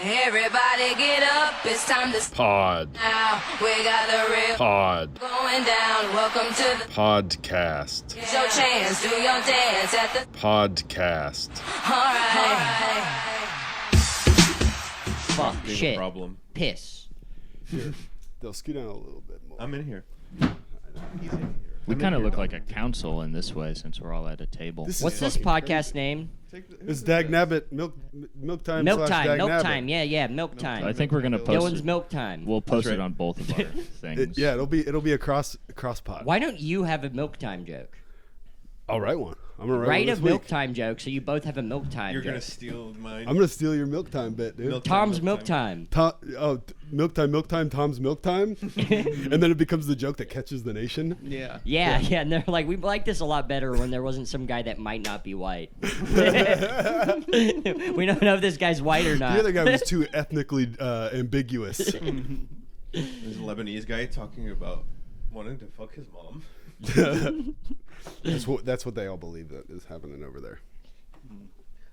Everybody get up, it's time to Pod. now. We got the real Pod. going down. Welcome to the Podcast. It's your chance, do your dance at the Podcast. alright. Fuck, There's shit, a problem. piss. They'll scoot down a little bit more. I'm in here. We kind of look like a council in this way since we're all at a table. What's this podcast name? It's Dagnabbit, milk time. Milk slash Time, Milk Dagnabbit. Time, yeah, Milk Time. I think we're gonna post Dylan's it. Milk Time. We'll post That's it right. on both of our things. Yeah, it'll be a cross pod. Why don't you have a Milk Time joke? I'll write one. I'm gonna write Write one a this Milk week. Time joke so you both have a Milk Time You're joke. gonna steal mine. I'm gonna steal your milk time bit, dude. Tom's Milk Time. Milk time, Tom's milk time, and then it becomes the joke that catches the nation. Yeah, and they're like, we like this a lot better when there wasn't some guy that might not be white. We don't know if this guy's white or not. The other guy was too ethnically ambiguous. There's a Lebanese guy talking about wanting to fuck his mom. That's what they all believe that is happening over there.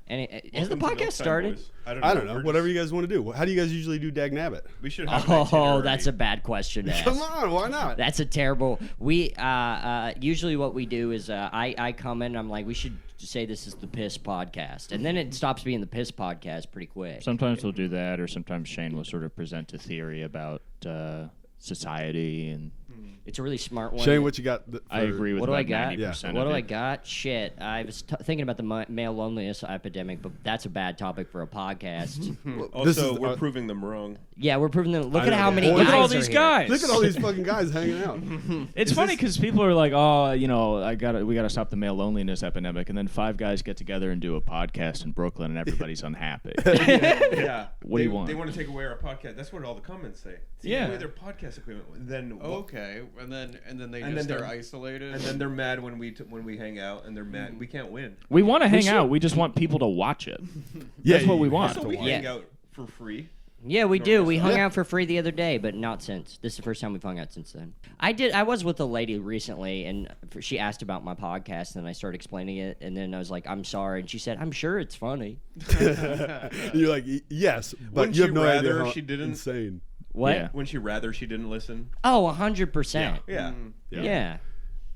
And has the Welcome to Milk podcast Time, started? boys. I don't know. We're Whatever just- you guys want to do. How do you guys usually do Dagnabbit? We should have. an Oh, itinerary. that's a bad question to ask. Come on, why not? That's a terrible. We usually what we do is I come in and I'm like, we should say this is the piss podcast, and then it stops being the piss podcast pretty quick. Sometimes we'll do that, or sometimes Shane will sort of present a theory about society, and It's a really smart one. Shane, what you got? I agree with What do I about got? 90% What of do it. I got? Shit, I was thinking about the male loneliness epidemic, but that's a bad topic for a podcast. Also, we're proving them wrong. Yeah, we're proving that. Look I at know, how yeah. many Well, guys look at all are these here. guys. Look at all these fucking guys hanging out. It's funny because people are like, "Oh, we gotta stop the male loneliness epidemic," and then 5 guys get together and do a podcast in Brooklyn, and everybody's unhappy. Yeah. What do you want? They want to take away our podcast. That's what all the comments say. Take Yeah. away their podcast equipment. Then Okay, and then they And just then are they're- isolated. And then they're mad when we hang out, and they're mad we can't win. We want to hang out. We just want people to watch it. That's what we want. Also, we watch. hang Yeah. out for free. Yeah, we do. We hung Yeah. out for free the other day, but not since. This is the first time we've hung out since then. I was with a lady recently, and she asked about my podcast, and I started explaining it, and then I was like, "I'm sorry," and she said, "I'm sure it's funny." You're like, yes, but Wouldn't you have you no idea rather how she didn't- insane. What? Yeah. Wouldn't you rather she didn't listen? Oh, 100%. Yeah. Yeah.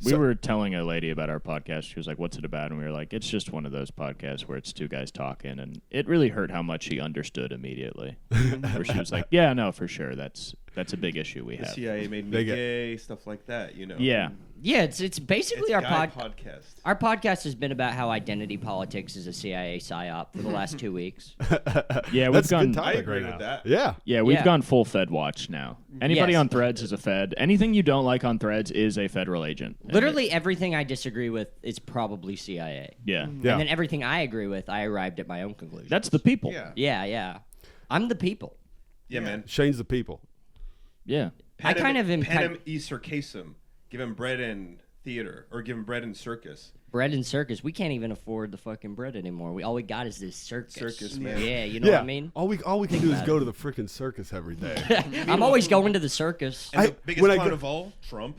We were telling a lady about our podcast. She was like, "What's it about?" And we were like, "It's just one of those podcasts where it's 2 guys talking." And it really hurt how much she understood immediately. Where she was like, "Yeah, no, for sure. That's a big issue we The have." CIA made me They get- gay, stuff like that, you know. Yeah. Yeah, it's basically It's our guy podcast. podcast. Our podcast has been about how identity politics is a CIA psyop for the last 2 weeks. Yeah, we've That's a gone. good topic I agree right with now. that. Yeah. Yeah, we've Yeah. gone full Fed watch now. Anybody Yes. on Threads is a Fed. Anything you don't like on Threads is a federal agent. And Literally everything I disagree with is probably CIA. yeah. Yeah. And then everything I agree with, I arrived at my own conclusion. That's the people. yeah. Yeah. I'm the people. Yeah, man. Shane's the people. Yeah. I kind of am Panem e circasum. Give him bread and theater, or give him bread and circus. Bread and circus. We can't even afford the fucking bread anymore. All we got is this circus. Circus, man. Yeah, you know Yeah. what I mean? All we can do is go to the freaking circus every day. I'm always going to the circus. And the biggest when I clown go- of all, Trump.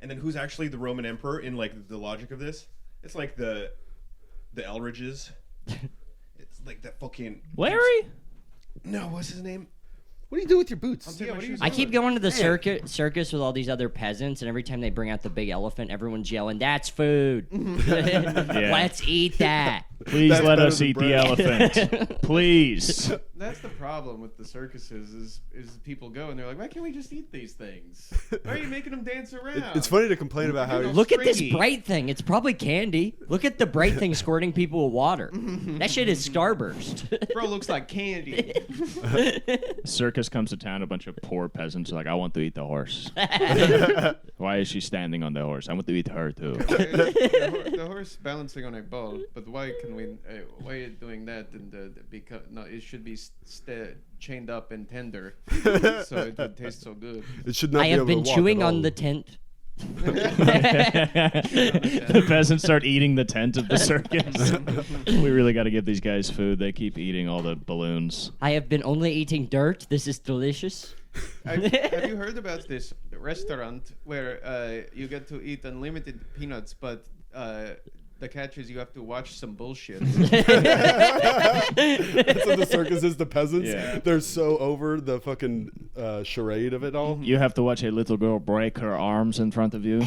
And then who's actually the Roman emperor in like the logic of this? It's like the Elridges. It's like that fucking Larry? No, what's his name? What do you do with your boots? Yeah, what are you I keep doing? going to the circus with all these other peasants, and every time they bring out the big elephant, everyone's yelling, "That's food! Let's eat that!" Please That's let better us than eat the bread. elephant. Please. That's the problem with the circuses is people go and they're like, why can't we just eat these things? Why are you making them dance around? It's funny to complain about how Look at this Stringy. bright thing. It's probably candy. Look at the bright thing squirting people with water. That shit is Starburst. Bro looks like candy. Circus comes to town, a bunch of poor peasants are like, "I want to eat the horse." Why is she standing on the horse? I want to eat her too. The horse balancing on a ball, but why can we? Why are you doing that? And because no, it should be chained up and tender, so it would taste so good. it should not I be have able to been walk chewing at all. on the tent. The peasants start eating the tent of the circus. We really got to give these guys food. They keep eating all the balloons. I have been only eating dirt. This is delicious. Have you heard about this restaurant where you get to eat unlimited peanuts, but The catch is you have to watch some bullshit. That's what the circus is. The peasants, Yeah. they're so over the fucking charade of it all. You have to watch a little girl break her arms in front of you.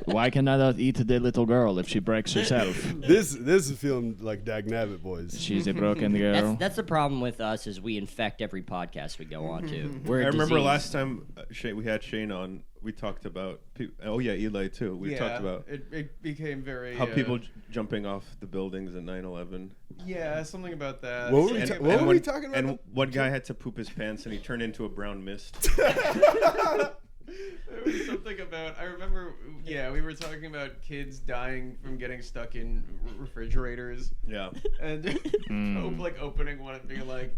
Why can I not eat the little girl if she breaks herself? This is feeling like Dagnabbit boys. She's a broken girl. That's the problem with us is we infect every podcast we go on to. We're a I remember disease. last time we had Shane on. We talked about. Oh yeah, Eli too. We talked about it became very how people jumping off the buildings at 9/11. Yeah, something about that. What were we And- what were we talking about? And one guy had to poop his pants and he turned into a brown mist. There was something about. I remember. Yeah, we were talking about kids dying from getting stuck in refrigerators, Yeah. and like opening one and being like,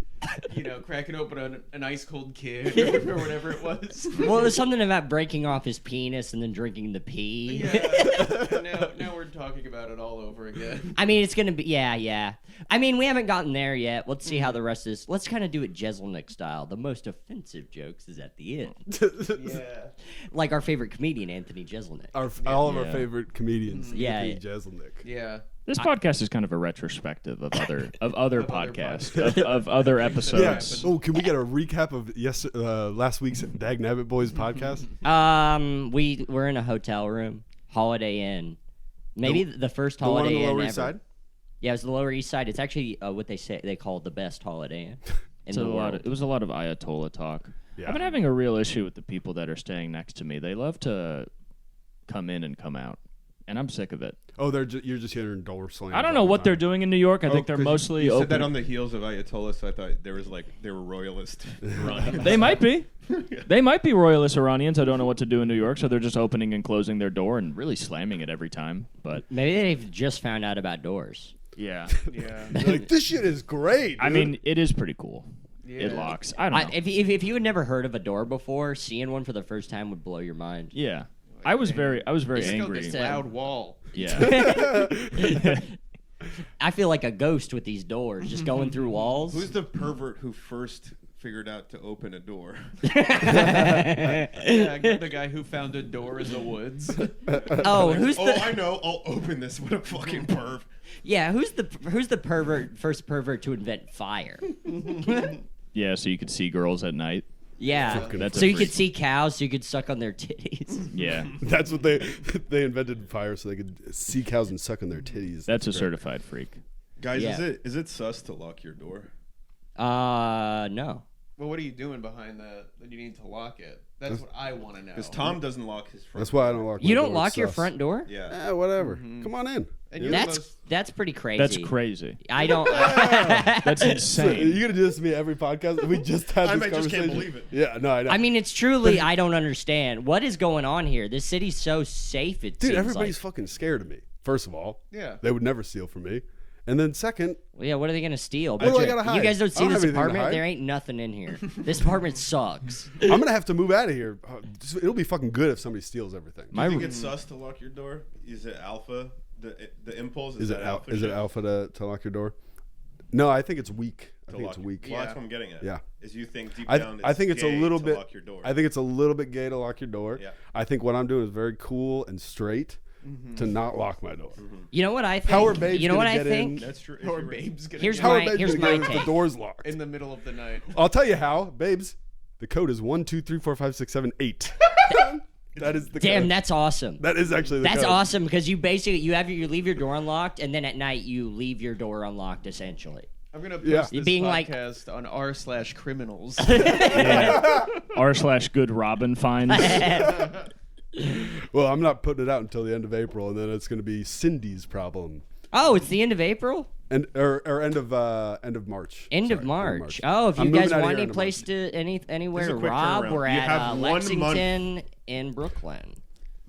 cracking open an ice cold kid or whatever it was. Well, there's something about breaking off his penis and then drinking the pee. Yeah. Now we're talking about it all over again. I mean, it's gonna be yeah. I mean, we haven't gotten there yet. Let's see how the rest is. Let's kind of do it Jeselnik style. The most offensive jokes is at the end, Yeah. like our favorite comedian Anthony Jeselnik. All of our Yeah. favorite comedians. Yeah. Jeselnik. Yeah. This podcast is kind of a retrospective of other other podcasts podcasts. of other Yeah. episodes. Oh, can we get a recap of last week's Dagnabbit Boys podcast? We're in a hotel room, Holiday Inn. Maybe the first The one on Holiday the Inn Lower ever. East Side? Yeah, it was the Lower East Side. It's actually what they call the best Holiday Inn in the world. It was a lot of Ayatollah talk. Yeah. I've been having a real issue with the people that are staying next to me. They love to come in and come out, and I'm sick of it. Oh, you're just hearing door slams. I don't know what they're doing in New York. I think they're 'cause mostly you open. said that on the heels of Ayatollah, so I thought they were royalist Iranians. They might be. They might be royalist Iranians. I don't know what to do in New York, so they're just opening and closing their door and really slamming it every time. But Maybe they've just found out about doors. yeah, Yeah. They're like, this shit is great. I dude." mean, it is pretty cool. It Yeah. locks. I don't know. If you had never heard of a door before, seeing one for the first time would blow your mind. Yeah, I was very It's called angry. this loud wall. Yeah, I feel like a ghost with these doors, just going through walls. Who's the pervert who first figured out to open a door? Yeah, the guy who found a door in the woods. Oh, who's Oh, the I know. I'll open this. What a fucking perv. yeah? Who's the first pervert to invent fire? yeah. So you could see girls at night. Yeah, That's so a you could freak. see cows, so you could suck on their titties. Yeah, That's what they invented fire so they could see cows and suck on their titties. that's a great. certified freak. Guys, Yeah. is it sus to lock your door? No. Well, what are you doing behind that you need to lock it? That's what I want to know. Because Tom doesn't lock his front. That's why I don't lock. My You don't door. lock It's your sus. front door? Yeah. Whatever. Come on in. And you're the That's most- that's pretty crazy. That's crazy. I don't. That's So, insane. you're gonna do this to me every podcast? We just had this I just conversation. can't believe it. Yeah, no, I know. I mean, it's truly I don't understand what is going on here. This city's so safe. It dude, seems everybody's like. fucking scared of me. First of all, Yeah. they would never steal from me. And then second, Yeah, what are they gonna steal? What do I gotta hide? You guys don't I see don't this have anything to apartment? hide. There ain't nothing in here. This apartment sucks. I'm gonna have to move out of here. It'll be fucking good if somebody steals everything. Do you think it's sus to lock your door? Is it alpha? The impulse Is it alpha? is it shit? alpha to lock your door? No, I think it's weak. I To think it's lock- weak. Well, that's what I'm getting at. Yeah. Is you think deep I down think it's a gay little to bit. lock your door. I think it's a little bit gay to lock your door. Yeah. I think what I'm doing is very cool and straight to not lock my door. You know what I think? How are babes you know what gonna I get in? think? That's true. Or babes gonna Here's get How are my- babes here's gonna get my in if the take. door's locked? in the middle of the night. I'll tell you how, babes. The code is 1, 2, 3, 4, 5, 6, 7, 8. That is the Damn, code. that's awesome. That is actually the That's code. awesome because you basically you leave your door unlocked and then at night you leave your door unlocked essentially. I'm gonna post Yeah. this Being like- podcast on r/criminals. R/good Robin finds. Well, I'm not putting it out until the end of April, and then it's going to be Cindy's problem, Oh, it's the end of April? or end of March. End of Sorry, end of March. Oh, if I'm you guys moving out of want here any end of place March. to anywhere This is to a quick rob, turnaround. we're You at have 1 month. Lexington in Brooklyn.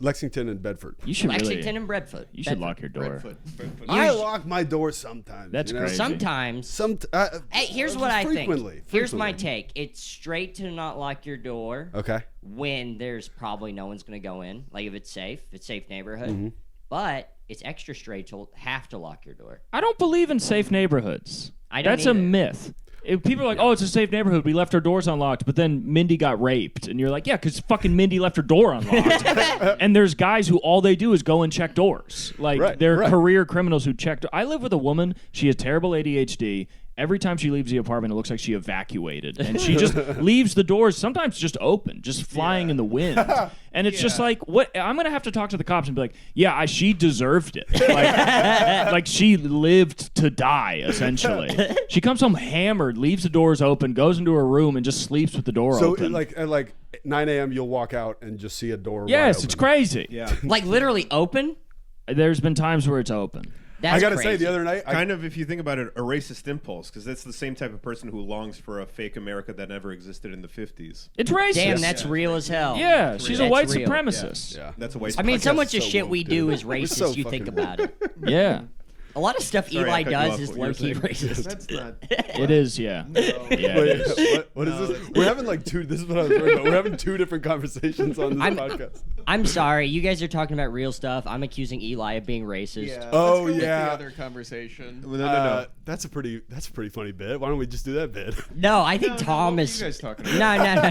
Lexington and Bedford. You should Lexington really. and Bradford. You should lock your door. Brentfoot. I lock my door sometimes. That's you know? crazy. Sometimes. Hey, Here's what I frequently, think. Here's my frequently. take. It's straight to not lock your door Okay. when there's probably no one's going to go in. Like if it's safe neighborhood. Mm-hmm. But it's extra straight to have to lock your door. I don't believe in safe neighborhoods. I don't That's a either. myth. People are like, oh, it's a safe neighborhood. We left our doors unlocked, but then Mindy got raped. And you're like, yeah, because fucking Mindy left her door unlocked. And there's guys who all they do is go and check doors. Like, they're career criminals who check I live with a woman. She has terrible ADHD. Every time she leaves the apartment, it looks like she evacuated. And she just leaves the doors, sometimes just open, just flying in the wind. And it's just like, what? I'm going to have to talk to the cops and be like, yeah, she deserved it. Like she lived to die, essentially. She comes home hammered, leaves the doors open, goes into her room, and just sleeps with the door open. So, at 9 a.m., you'll walk out and just see a door wide yes, open. it's crazy. Yeah. Like literally open? There's been times where it's open. That's I gotta crazy. say, the other night, Kind of, if you think about it, a racist impulse, because that's the same type of person who longs for a fake America that never existed in the 50s. It's racist. Damn, that's real as hell. Yeah, she's a That's white real. supremacist. yeah. That's a waste. I mean, so Podcast much of is so shit woke, we dude. do is We're racist. so You think fucking about it. Yeah. A lot of stuff Sorry, I Eli cut you does off. is What you were low-key saying. racist. That's not. It is, yeah. No. Yeah, Wait, it is. what is this? We're having like two. This is what I was worried about. We're having two different conversations on this podcast. I'm sorry. You guys are talking about real stuff. I'm accusing Eli of being racist. Yeah. Oh, let's go with yeah. The other conversation. No. That's a pretty funny bit. Why don't we just do that bit? No, I think No, Tom what is. are you guys talking about?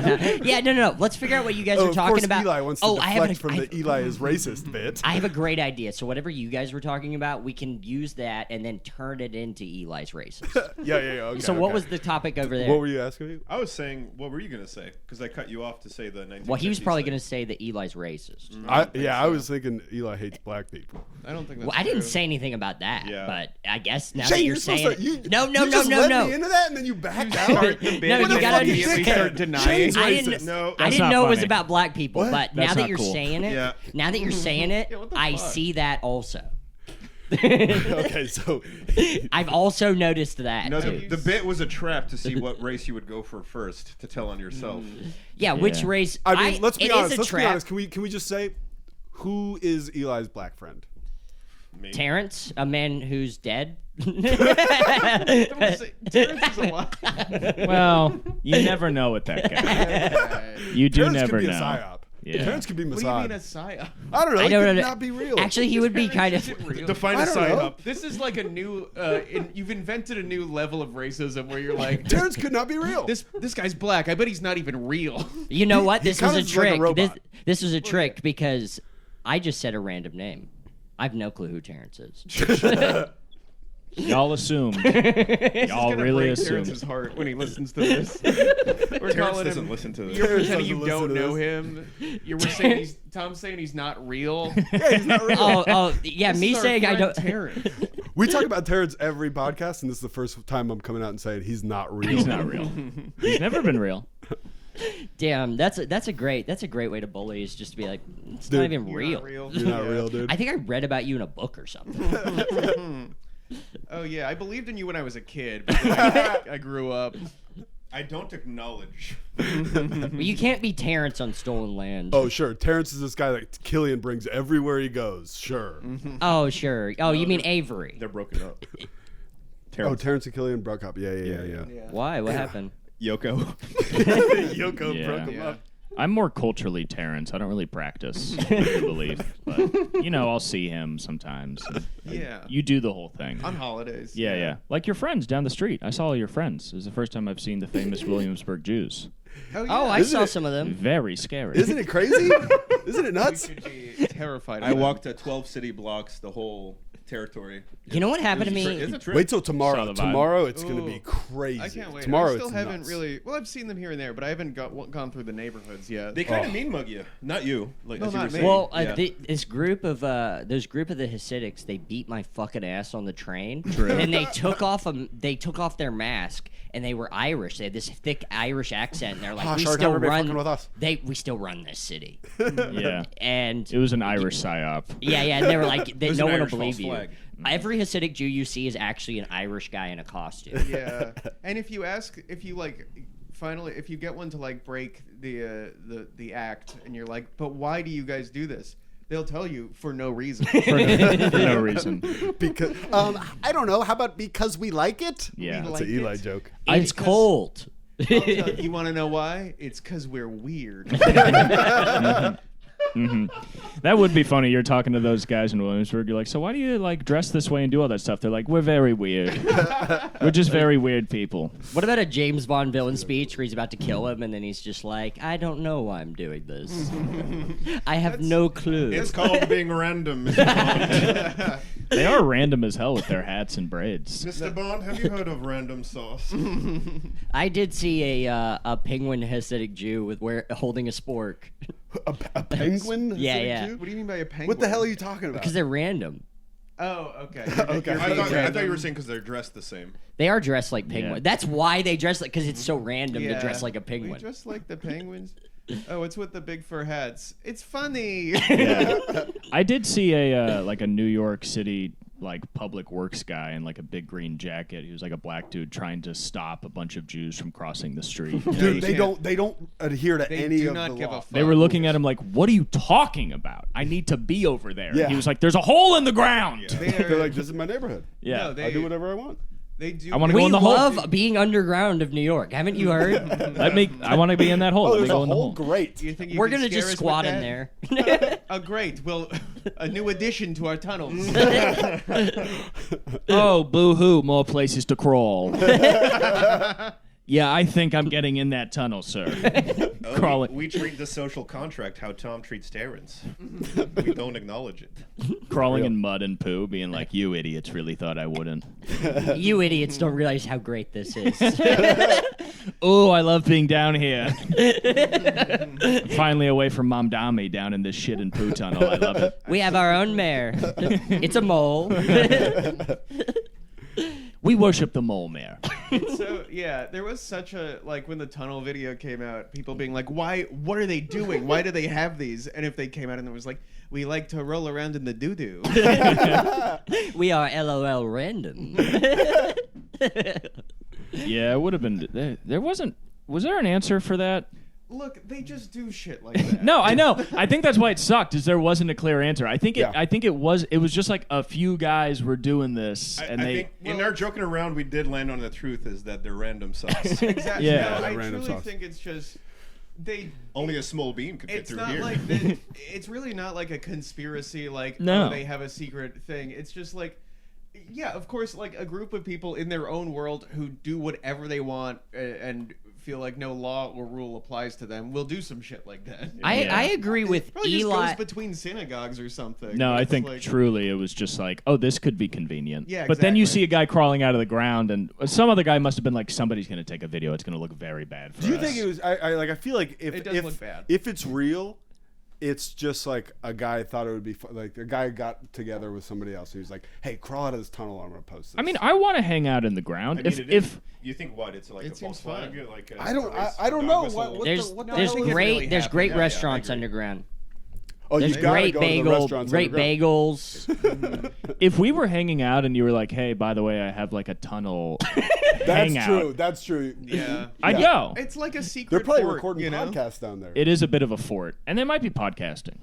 No. Yeah, no. Let's figure out what you guys are of talking course, about. Eli wants to I have deflect from the Eli is racist bit. I have a great idea. So whatever you guys were talking about, we can use that and then turn it into Eli's racist. Yeah. Okay, So what okay. was the topic over there? What were you asking me? I was saying, what were you going to say? Because I cut you off to say the 1950s. Well, he was probably thing. going to say that Eli's racist. I was thinking Eli hates black people. I don't think that's Well, I didn't true. say anything about that, Yeah. but I guess now Shane, that you're supposed saying to- it, no, you just let me into that and then you back out. Start the bit No, and you then gotta immediately understand. start denying. Shane's I racist. didn't. No, I That's didn't not know it was funny. about black people, What? but That's now that not you're cool. saying it, Yeah. now that you're saying it, what the I fuck? see that also. Okay, so I've also noticed that. No, too. the bit was a trap to see what race you would go for first to tell on yourself. Yeah, which Yeah. race? I mean, let's be it honest. is a Let's be trap. honest. Can we just say who is Eli's black friend? Me. Terrence, a man who's dead. Terrence is alive. Well, you never know with that guy. You do Terrence never could be know. a psyop. Yeah. Terrence could be What do you mean Mossad. a psyop? I don't know. I He don't could know. not be real. Actually, he would be kind of. Define I a don't side know. up. This is like a new. You've invented a new level of racism where you're like, Terrence could not be real. this guy's black. I bet he's not even real. You know what? he This was kinda a looks like a trick. robot. This was a trick because I just said a random name. I have no clue who Terrence is. Y'all assumed. It's Y'all gonna really break assumed. Terrence's heart when he listens to this. We're Terrence calling doesn't him. listen to this. You're Terrence pretending you doesn't don't listen to know him. You were saying Tom's saying he's not real. Yeah, he's not real. Yeah, This me is our saying I friend don't. Terrence. We talk about Terrence every podcast, and this is the first time I'm coming out and saying he's not real. He's not real. He's never been real. Damn, that's a great way to bully is just to be like, it's Dude, not even You're real. not real. You're not real, dude. I think I read about you in a book or something. Oh yeah, I believed in you when I was a kid. But then I grew up. I don't acknowledge. But you can't be Terrence on stolen land. Oh, sure. Terrence is this guy that Killian brings everywhere he goes. Sure. Oh, sure. Oh, you mean Avery? They're broken up. Oh, Terrence and Killian broke up. Yeah. Yeah. Why? What happened? Yoko. Yoko Yeah. broke him Yeah. up. I'm more culturally Terrence. I don't really practice belief, but I'll see him sometimes. Yeah. You do the whole thing. On holidays. Yeah. Like your friends down the street. I saw your friends. It was the first time I've seen the famous Williamsburg Jews. Hell yeah. Oh, I Isn't saw it- some of them. Very scary. Isn't it crazy? Isn't it You nuts? should be terrified. Of I that. walked 12 city blocks, the whole territory. You know what happened to me? It's a trip. Wait till Saw tomorrow. the vibe. Tomorrow it's going to Ooh. be crazy. I can't wait. Tomorrow I still it's haven't nuts. really. Well, I've seen them here and there, but I haven't gone through the neighborhoods yet. They kind of mean mug you. Not you. Like, No, as you not were me. saying. Well, Yeah. this group of the Hasidics, they beat my fucking ass on the train, and they took off their mask, and they were Irish. They had this thick Irish accent, and they're like, Gosh, "We Art, still how are they run. fucking with us?" We still run this city." Yeah. And It was an Irish psyop. yeah, and they were like, There's "No an one will Irish believe false you." flag. Every Hasidic Jew you see is actually an Irish guy in a costume. Yeah. And if you get one to like break the act, and you're like, but why do you guys do this? They'll tell you for no reason. For no reason. Because I don't know. How about because we like it? Yeah. That's like an Eli it. joke. It's cold. You want to know why? It's because we're weird. That would be funny. You're talking to those guys in Williamsburg. You're like, so why do you like dress this way and do all that stuff? They're like, we're very weird. We're just very weird people. What about a James Bond villain speech where he's about to kill him and then he's just like, I don't know why I'm doing this. I have no clue. It's called being random, Mr. Bond. They are random as hell with their hats and braids. Mr. Bond, have you heard of random sauce? I did see a penguin Hasidic Jew holding a spork. A penguin? Yeah, Hasidic yeah. Jew? What do you mean by a penguin? What the hell are you talking about? Because they're random. Oh, okay. Okay. I thought you were saying because they're dressed the same. They are dressed like penguins. Yeah. That's why they dress like, because it's so random to dress like a We penguin. dress like the penguins. Oh, it's with the big fur hats. It's funny. Yeah. I did see a like a New York City like public works guy in like a big green jacket. He was like a black dude trying to stop a bunch of Jews from crossing the street. Dude, they don't adhere to They any do of not the give a law. fuck. They were looking at him like, what are you talking about? I need to be over there. Yeah. And he was like, there's a hole in the ground. They're like, this is my neighborhood. Yeah. No, I do whatever I want. They do. I wanna go We in the hole. love being underground of New York. Haven't you heard? I want to be in that hole. Oh, Let me there's go a in the hole? hole. Great. You think you We're can going to scare just us squat with in that? there. Oh, great. Well, a new addition to our tunnels. Oh, boo-hoo, more places to crawl. Yeah, I think I'm getting in that tunnel, sir. Crawling. We treat the social contract how Tom treats Terrence. We don't acknowledge it. Crawling in mud and poo, being like, you idiots really thought I wouldn't. You idiots don't realize how great this is. Oh, I love being down here. Finally away from Mom Dami down in this shit and poo tunnel. I love it. We have our own mayor. It's a mole. We worship the mole mare. So yeah, there was such a like when the tunnel video came out, people being like, "Why? What are they doing? Why do they have these?" And if they came out and it was like, "We like to roll around in the doo doo." We are LOL random. Yeah, it would have been. There wasn't. Was there an answer for that? Look, they just do shit like that. No, I know. I think that's why it sucked. Is there wasn't a clear answer. I think it. Yeah. I think it was. It was just like a few guys were doing this, and I they. think in our joking around, we did land on the truth is that they're random sauce. Exactly. Yeah. No, I Random truly sauce. think it's just they. Only a small beam could fit It's through not here. like it's really not like a conspiracy. Like No. oh, they have a secret thing. It's just like. Yeah, of course, like a group of people in their own world who do whatever they want and feel like no law or rule applies to them will do some shit like that. I agree with Probably just Eli. goes between synagogues or something. No, I It's think like- truly it was just like, oh, this could be convenient. Yeah, But then you exactly. see a guy crawling out of the ground, and some other guy must have been like, somebody's going to take a video. It's going to look very bad for Do you us. think it was? I feel like It does look bad. if it's real, it's just like a guy thought it would be fun. Like a guy got together with somebody else. He was like, "Hey, crawl out of this tunnel. I'm gonna post this." I mean, I want to hang out in the ground. I mean, if you think what? It's like It a seems false fun. flag? Like a I don't. race I don't dog know whistle? what There's the there's think it great really there's great happened. restaurants I agree. underground. Oh, you There's gotta great go to the bagel, restaurants great underground. bagels. if we were hanging out and you were like, hey, by the way, I have like a tunnel That's hangout, true. That's true. Yeah. I'd Yeah. go. It's like a secret. They're probably fort, recording you know? podcasts down there. It is a bit of a fort, and they might be podcasting.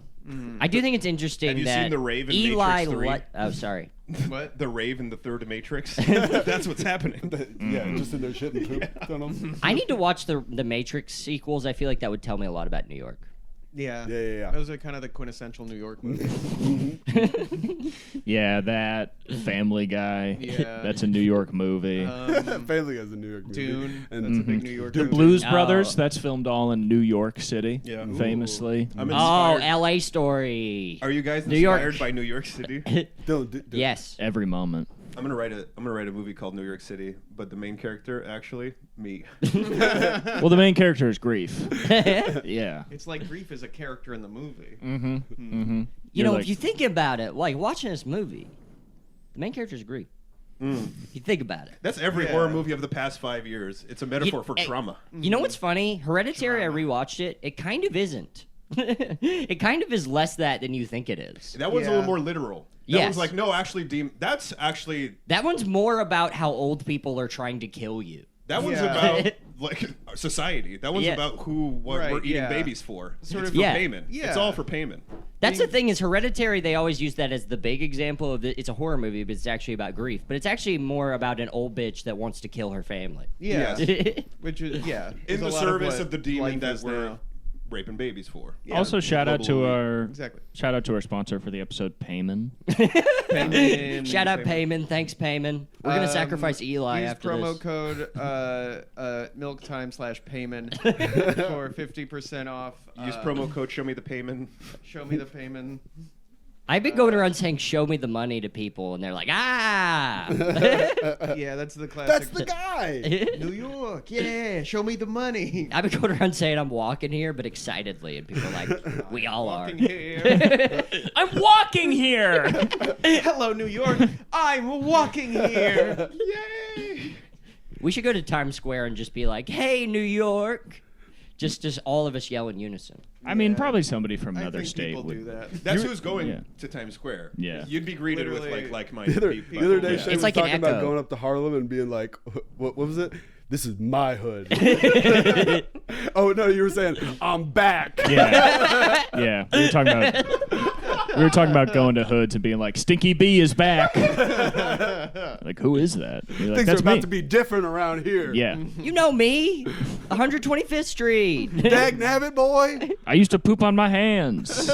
I do think it's interesting Have you that seen The Rave in Eli Matrix 3? Oh, sorry. What? The rave in the third Matrix. That's what's happening. Yeah, just in their shit and poop tunnels. I need to watch the Matrix sequels. I feel like that would tell me a lot about New York. Yeah. Yeah. Those are kind of the quintessential New York movies. Yeah, that Family Guy. Yeah. That's a New York movie. Family Guy's a New York movie. Dune. And That's a big New York The movie. Blues Oh. Brothers. That's filmed all in New York City. Yeah. Famously. I'm Oh, inspired. L.A. Story. Are you guys New York. inspired by New York City? Don't. Yes. Every moment. I'm gonna write a movie called New York City, but the main character actually me. Well, the main character is Grief. Yeah. It's like Grief is a character in the movie. You know, if you think about it, like watching this movie, the main character is Greek. If you think about it. That's every Yeah. horror movie of the past 5 years. It's a metaphor for hey, trauma. You know what's funny? Hereditary, I rewatched it. It kind of isn't. It kind of is less that than you think it is. That one's a Yeah. little more literal. That Yes. one's like, no, actually, that's actually That one's more about how old people are trying to kill you. that one's Yeah. about like society. That one's Yeah. about what Right, we're eating yeah. babies for. Sort It's of- for Yeah. payment. Yeah. It's all for payment. That's the thing is Hereditary, they always use that as the big example of it's a horror movie, but it's actually about grief. But it's actually more about an old bitch that wants to kill her family. Yeah. Yes. Which is, yeah. In is a the lot service what of the demon life that is we're now. raping babies for. Yeah. Also, shout out to Global our Exactly. shout out to our sponsor for the episode, Payman. Payman. Shout out Payman. Thanks, Payman. We're gonna sacrifice Eli use after promo this. code milktime/payman for 50% off. Use promo code Show Me the Payment. Show me the payman. I've been going around saying "show me the money" to people, and they're like, "Ah." Yeah, that's the classic. That's the guy. New York. Yeah, show me the money. I've been going around saying I'm walking here, but excitedly, and people are like, "We all are." Walking here. I'm walking here. Hello, New York. I'm walking here. Yay! We should go to Times Square and just be like, "Hey, New York!" Just all of us yell in unison. I mean, Yeah. probably somebody from I another think state people would. do that. That's who's going Yeah. to Times Square. Yeah. You'd be greeted with Literally- like-minded The people. other day, Yeah. Shay It's was like an talking about echo. going up to Harlem and being like, what was it? This is my hood. Oh, no, you were saying, I'm back. Yeah, yeah. We were talking about going to hoods and being like, "Stinky B is back." Like, who is that? You're like, Things are that's about me. to be different around here. Yeah, You know me, 125th Street. Dagnabbit, boy. I used to poop on my hands.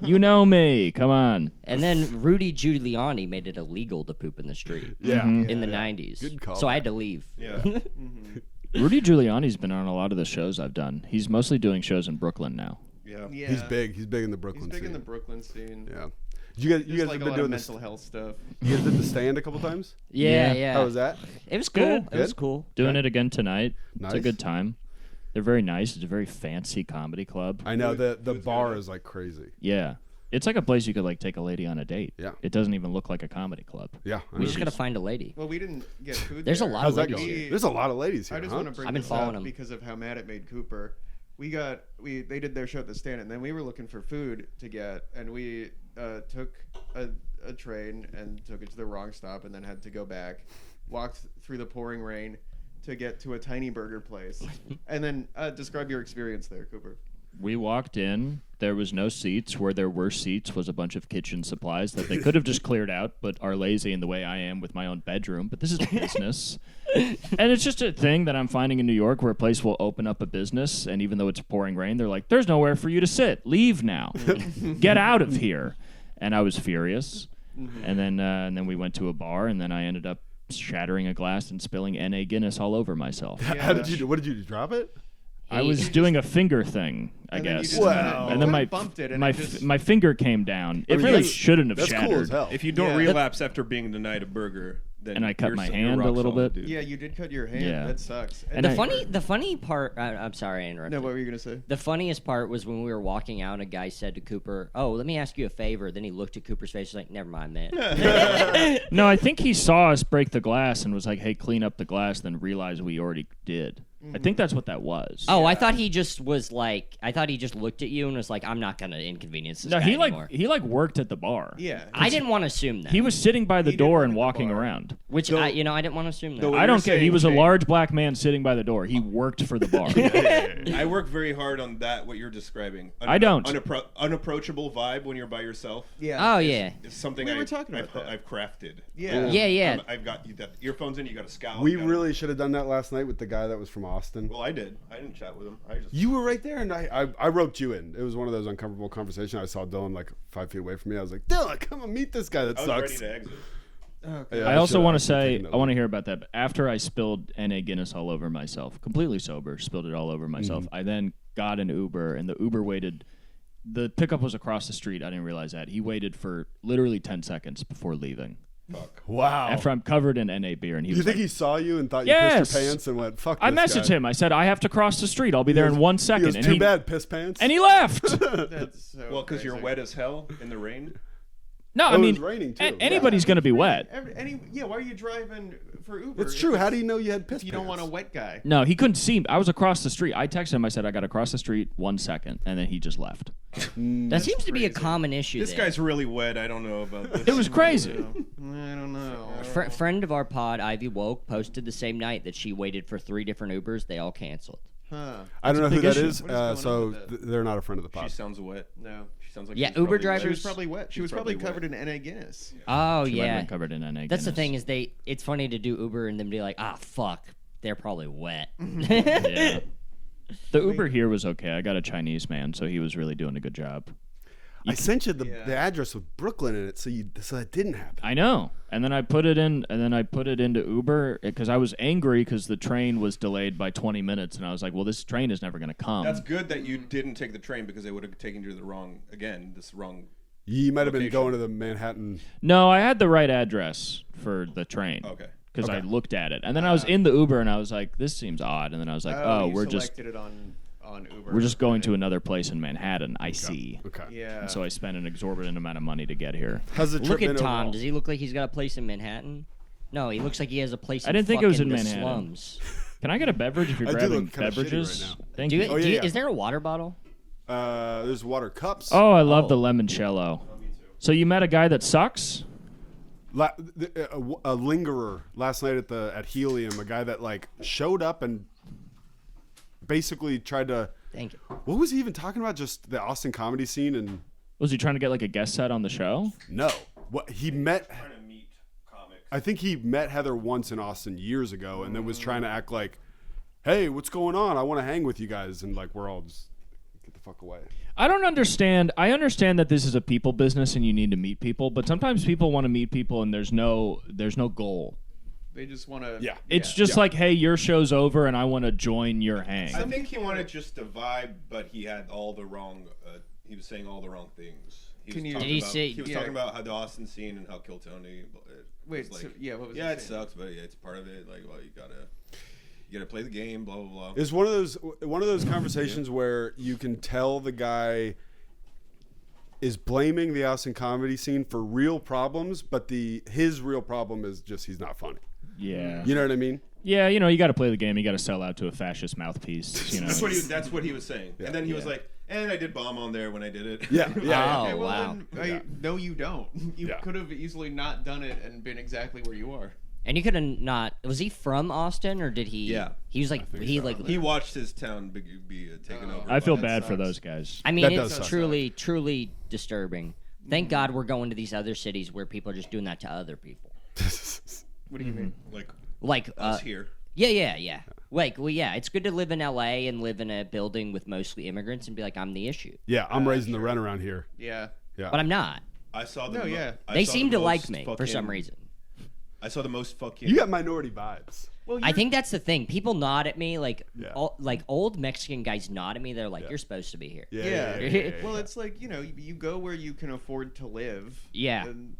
You know me. Come on. And then Rudy Giuliani made it illegal to poop in the street Yeah. in the 90s. Good call. So I had to leave. Yeah. Rudy Giuliani's been on a lot of the shows I've done. He's mostly doing shows in Brooklyn now. Yeah. Yeah. He's big. He's big in the Brooklyn He's big scene. in the Brooklyn scene. Yeah. You guys Just like have a been lot doing of this. mental health stuff. You guys did the stand a couple times? Yeah, Yeah. yeah. How was that? It was cool. Good. It was Good. cool. Doing it again tonight. It's a Nice. good time. They're very nice. It's a very fancy comedy club. I know the Who's bar doing it? is like crazy. Yeah. It's like a place you could like take a lady on a date. Yeah. It doesn't even look like a comedy club. Yeah. I We know. just gotta find a lady. Well, we didn't get food. There's a there. lot How's of that ladies going? here. We- There's a lot of ladies here. I just huh? want to bring I've been this following up them. because of how mad it made Cooper. They did their show at the stand, and then we were looking for food to get, and we took a train and took it to the wrong stop, and then had to go back, walked through the pouring rain to get to a tiny burger place, and then describe your experience there, Cooper. We walked in. There was no seats. Where there were seats was a bunch of kitchen supplies that they could have just cleared out, but are lazy in the way I am with my own bedroom. But this is a business. And it's just a thing that I'm finding in New York where a place will open up a business, and even though it's pouring rain, they're like, "There's nowhere for you to sit. Leave now. Get out of here." And I was furious. And then we went to a bar, and then I ended up shattering a glass and spilling N.A. Guinness all over myself. How did you do? What did you do? Drop it? I was doing a finger thing, I And then you guess. just Wow. And then my bumped it, and my it just- my finger came down. It mean, really that's- shouldn't have That's shattered. cool as hell. If you don't Yeah. relapse after being denied a burger, then And I cut you're my you're hand a rock little solid, bit. dude. Yeah, you did cut your hand. Yeah. That sucks. And The I- funny part. I'm sorry, I interrupted. No, what were you gonna say? The funniest part was when we were walking out, a guy said to Cooper, "Oh, let me ask you a favor." Then he looked at Cooper's face, like, "Never mind, man." No, I think he saw us break the glass and was like, "Hey, clean up the glass." Then realized we already did. I think that's what that was. Oh, I thought he just was like, I thought he just looked at you and was like, "I'm not gonna inconvenience this no, guy he anymore." he worked at the bar. Yeah. I didn't want to assume that. He was sitting by the He did door work and at the walking bar. around. which I didn't want to assume that. Though- I you're don't care. He saying, was a Shane. large black man sitting by the door. He worked for the bar. I work very hard on that. What you're describing. I don't. Unapproachable vibe when you're by yourself. Yeah. Oh yeah. It's something We were talking about that. I've crafted. Yeah. Yeah, yeah. I've got you got earphones in. You got a scowl. We you got really should have done that last night with the guy that was from Austin. Well, I did. I didn't chat with him. I just. You were right there, and I roped you in. It was one of those uncomfortable conversations. I saw Dylan like 5 feet away from me. I was like, Dylan, come and meet this guy that I was sucks. ready to exit. Okay. Yeah, I also should've want to actually say, taken that I want to one. hear about that. But after I spilled N.A. Guinness all over myself, completely sober, spilled it all over myself, I then got an Uber, and the Uber waited. The pickup was across the street. I didn't realize that. He waited for literally 10 seconds before leaving. Fuck. Wow. After I'm covered in N.A. beer, and he Do you was think like, he saw you and thought you Yes. pissed your pants and went, fuck I this messaged guy? him. I said, I have to cross the street. I'll be there He in goes- 1 He second. goes, and too bad, piss pants. And he left. That's so Well, because you're crazy. wet as hell in the rain. No, I it mean, was raining, too. anybody's going to be wet. Why are you driving for Uber? It's true. How do you know you had piss If you pants? don't want a wet guy. No, he couldn't see me. I was across the street. I texted him. I said, I got to cross the street 1 second. And then he just left. That seems to be a common issue. This there. guy's really wet. I don't know about this. It was crazy. I don't know. Friend of our pod, Ivy Woke, posted the same night that she waited for 3 different Ubers. They all canceled. Huh. I don't know It's a who big that issue. is, What is going on so with that? they're not a friend of the She pod. sounds wet. No. She sounds like Yeah, she's Uber probably drivers- She wet. was probably wet. She was probably probably covered in N.A. Guinness. Oh She might have yeah. been covered in N.A. That's the Guinness. thing is it's funny to do Uber and then be like, ah fuck, they're probably wet. Yeah. The Uber here was okay. I got a Chinese man, so he was really doing a good job. I sent you the address with Brooklyn in it, so that didn't happen. I know. And then I put it in, into Uber because I was angry because the train was delayed by 20 minutes, and I was like, well, this train is never going to come. That's good that you didn't take the train because they would have taken you to the wrong You might have been location. going to the Manhattan. No, I had the right address for the train. Okay. Because I looked at it, and then I was in the Uber, and I was like, "This seems odd." And then I was like, "Oh, you we're just selected it on Uber. we're just going to another place in Manhattan." I see. Okay. Yeah. And so I spent an exorbitant amount of money to get here. How's the trip Look been at Tom. overall? Does he look like he's got a place in Manhattan? No, he looks like he has a place. I didn't think it was in the Manhattan. Slums. Can I get a beverage if you're I do grabbing look kinda shitty beverages? right now. Thank Do you. you, Oh, do you- yeah. Is there a water bottle? There's water cups. Oh, I love the limoncello. So you met a guy that sucks? A lingerer last night at Helium, a guy that like showed up and basically tried to. Thank you. What was he even talking about? Just the Austin comedy scene and Was he trying to get like a guest set on the show? no. What he met. Trying to meet comics. I think he met Heather once in Austin years ago, and then was trying to act like, "Hey, what's going on? I want to hang with you guys," and like we're all just get the fuck away. I don't understand. I understand that this is a people business and you need to meet people, but sometimes people want to meet people and there's no goal. They just want to. Yeah. It's just like, hey, your show's over and I want to join your hang. I think he wanted just to vibe, but he had all the wrong. He was saying all the wrong things. He Can was you- talking Did he about, say- He was yeah. talking about how the Austin scene and how Kill Tony. Wait, was so- like, yeah, what was he it saying? sucks, but yeah, it's part of it. Like, well, you gotta play the game. Blah blah blah. It's one of those conversations where you can tell the guy is blaming the Austin comedy scene for real problems, but his real problem is just he's not funny. Yeah. You know what I mean? Yeah, you got to play the game. You got to sell out to a fascist mouthpiece. You know. That's what he was saying. And then he was like, and I did bomb on there when I did it. Yeah. Oh, Okay, well, wow. then, no, you don't. You Yeah. could have easily not done it and been exactly where you are. And you could have not. Was he from Austin or did he? Yeah. He was like He watched his town be taken over. I feel that bad for sucks. those guys. I mean, That it's does suck. truly disturbing. Thank God we're going to these other cities where people are just doing that to other people. What do you mean? Like us here. Yeah. Like, well, yeah, it's good to live in LA and live in a building with mostly immigrants and be like, I'm the issue. Yeah, I'm raising the rent around here. Yeah. But I'm not. I saw the. No, yeah. They seem to like me for some reason. I saw the most fucking. You got minority vibes. Well, I think that's the thing. People nod at me like, Yeah. like old Mexican guys nod at me. They're like, Yeah. "You're supposed to be here." Yeah. Well, it's like you go where you can afford to live. Yeah. And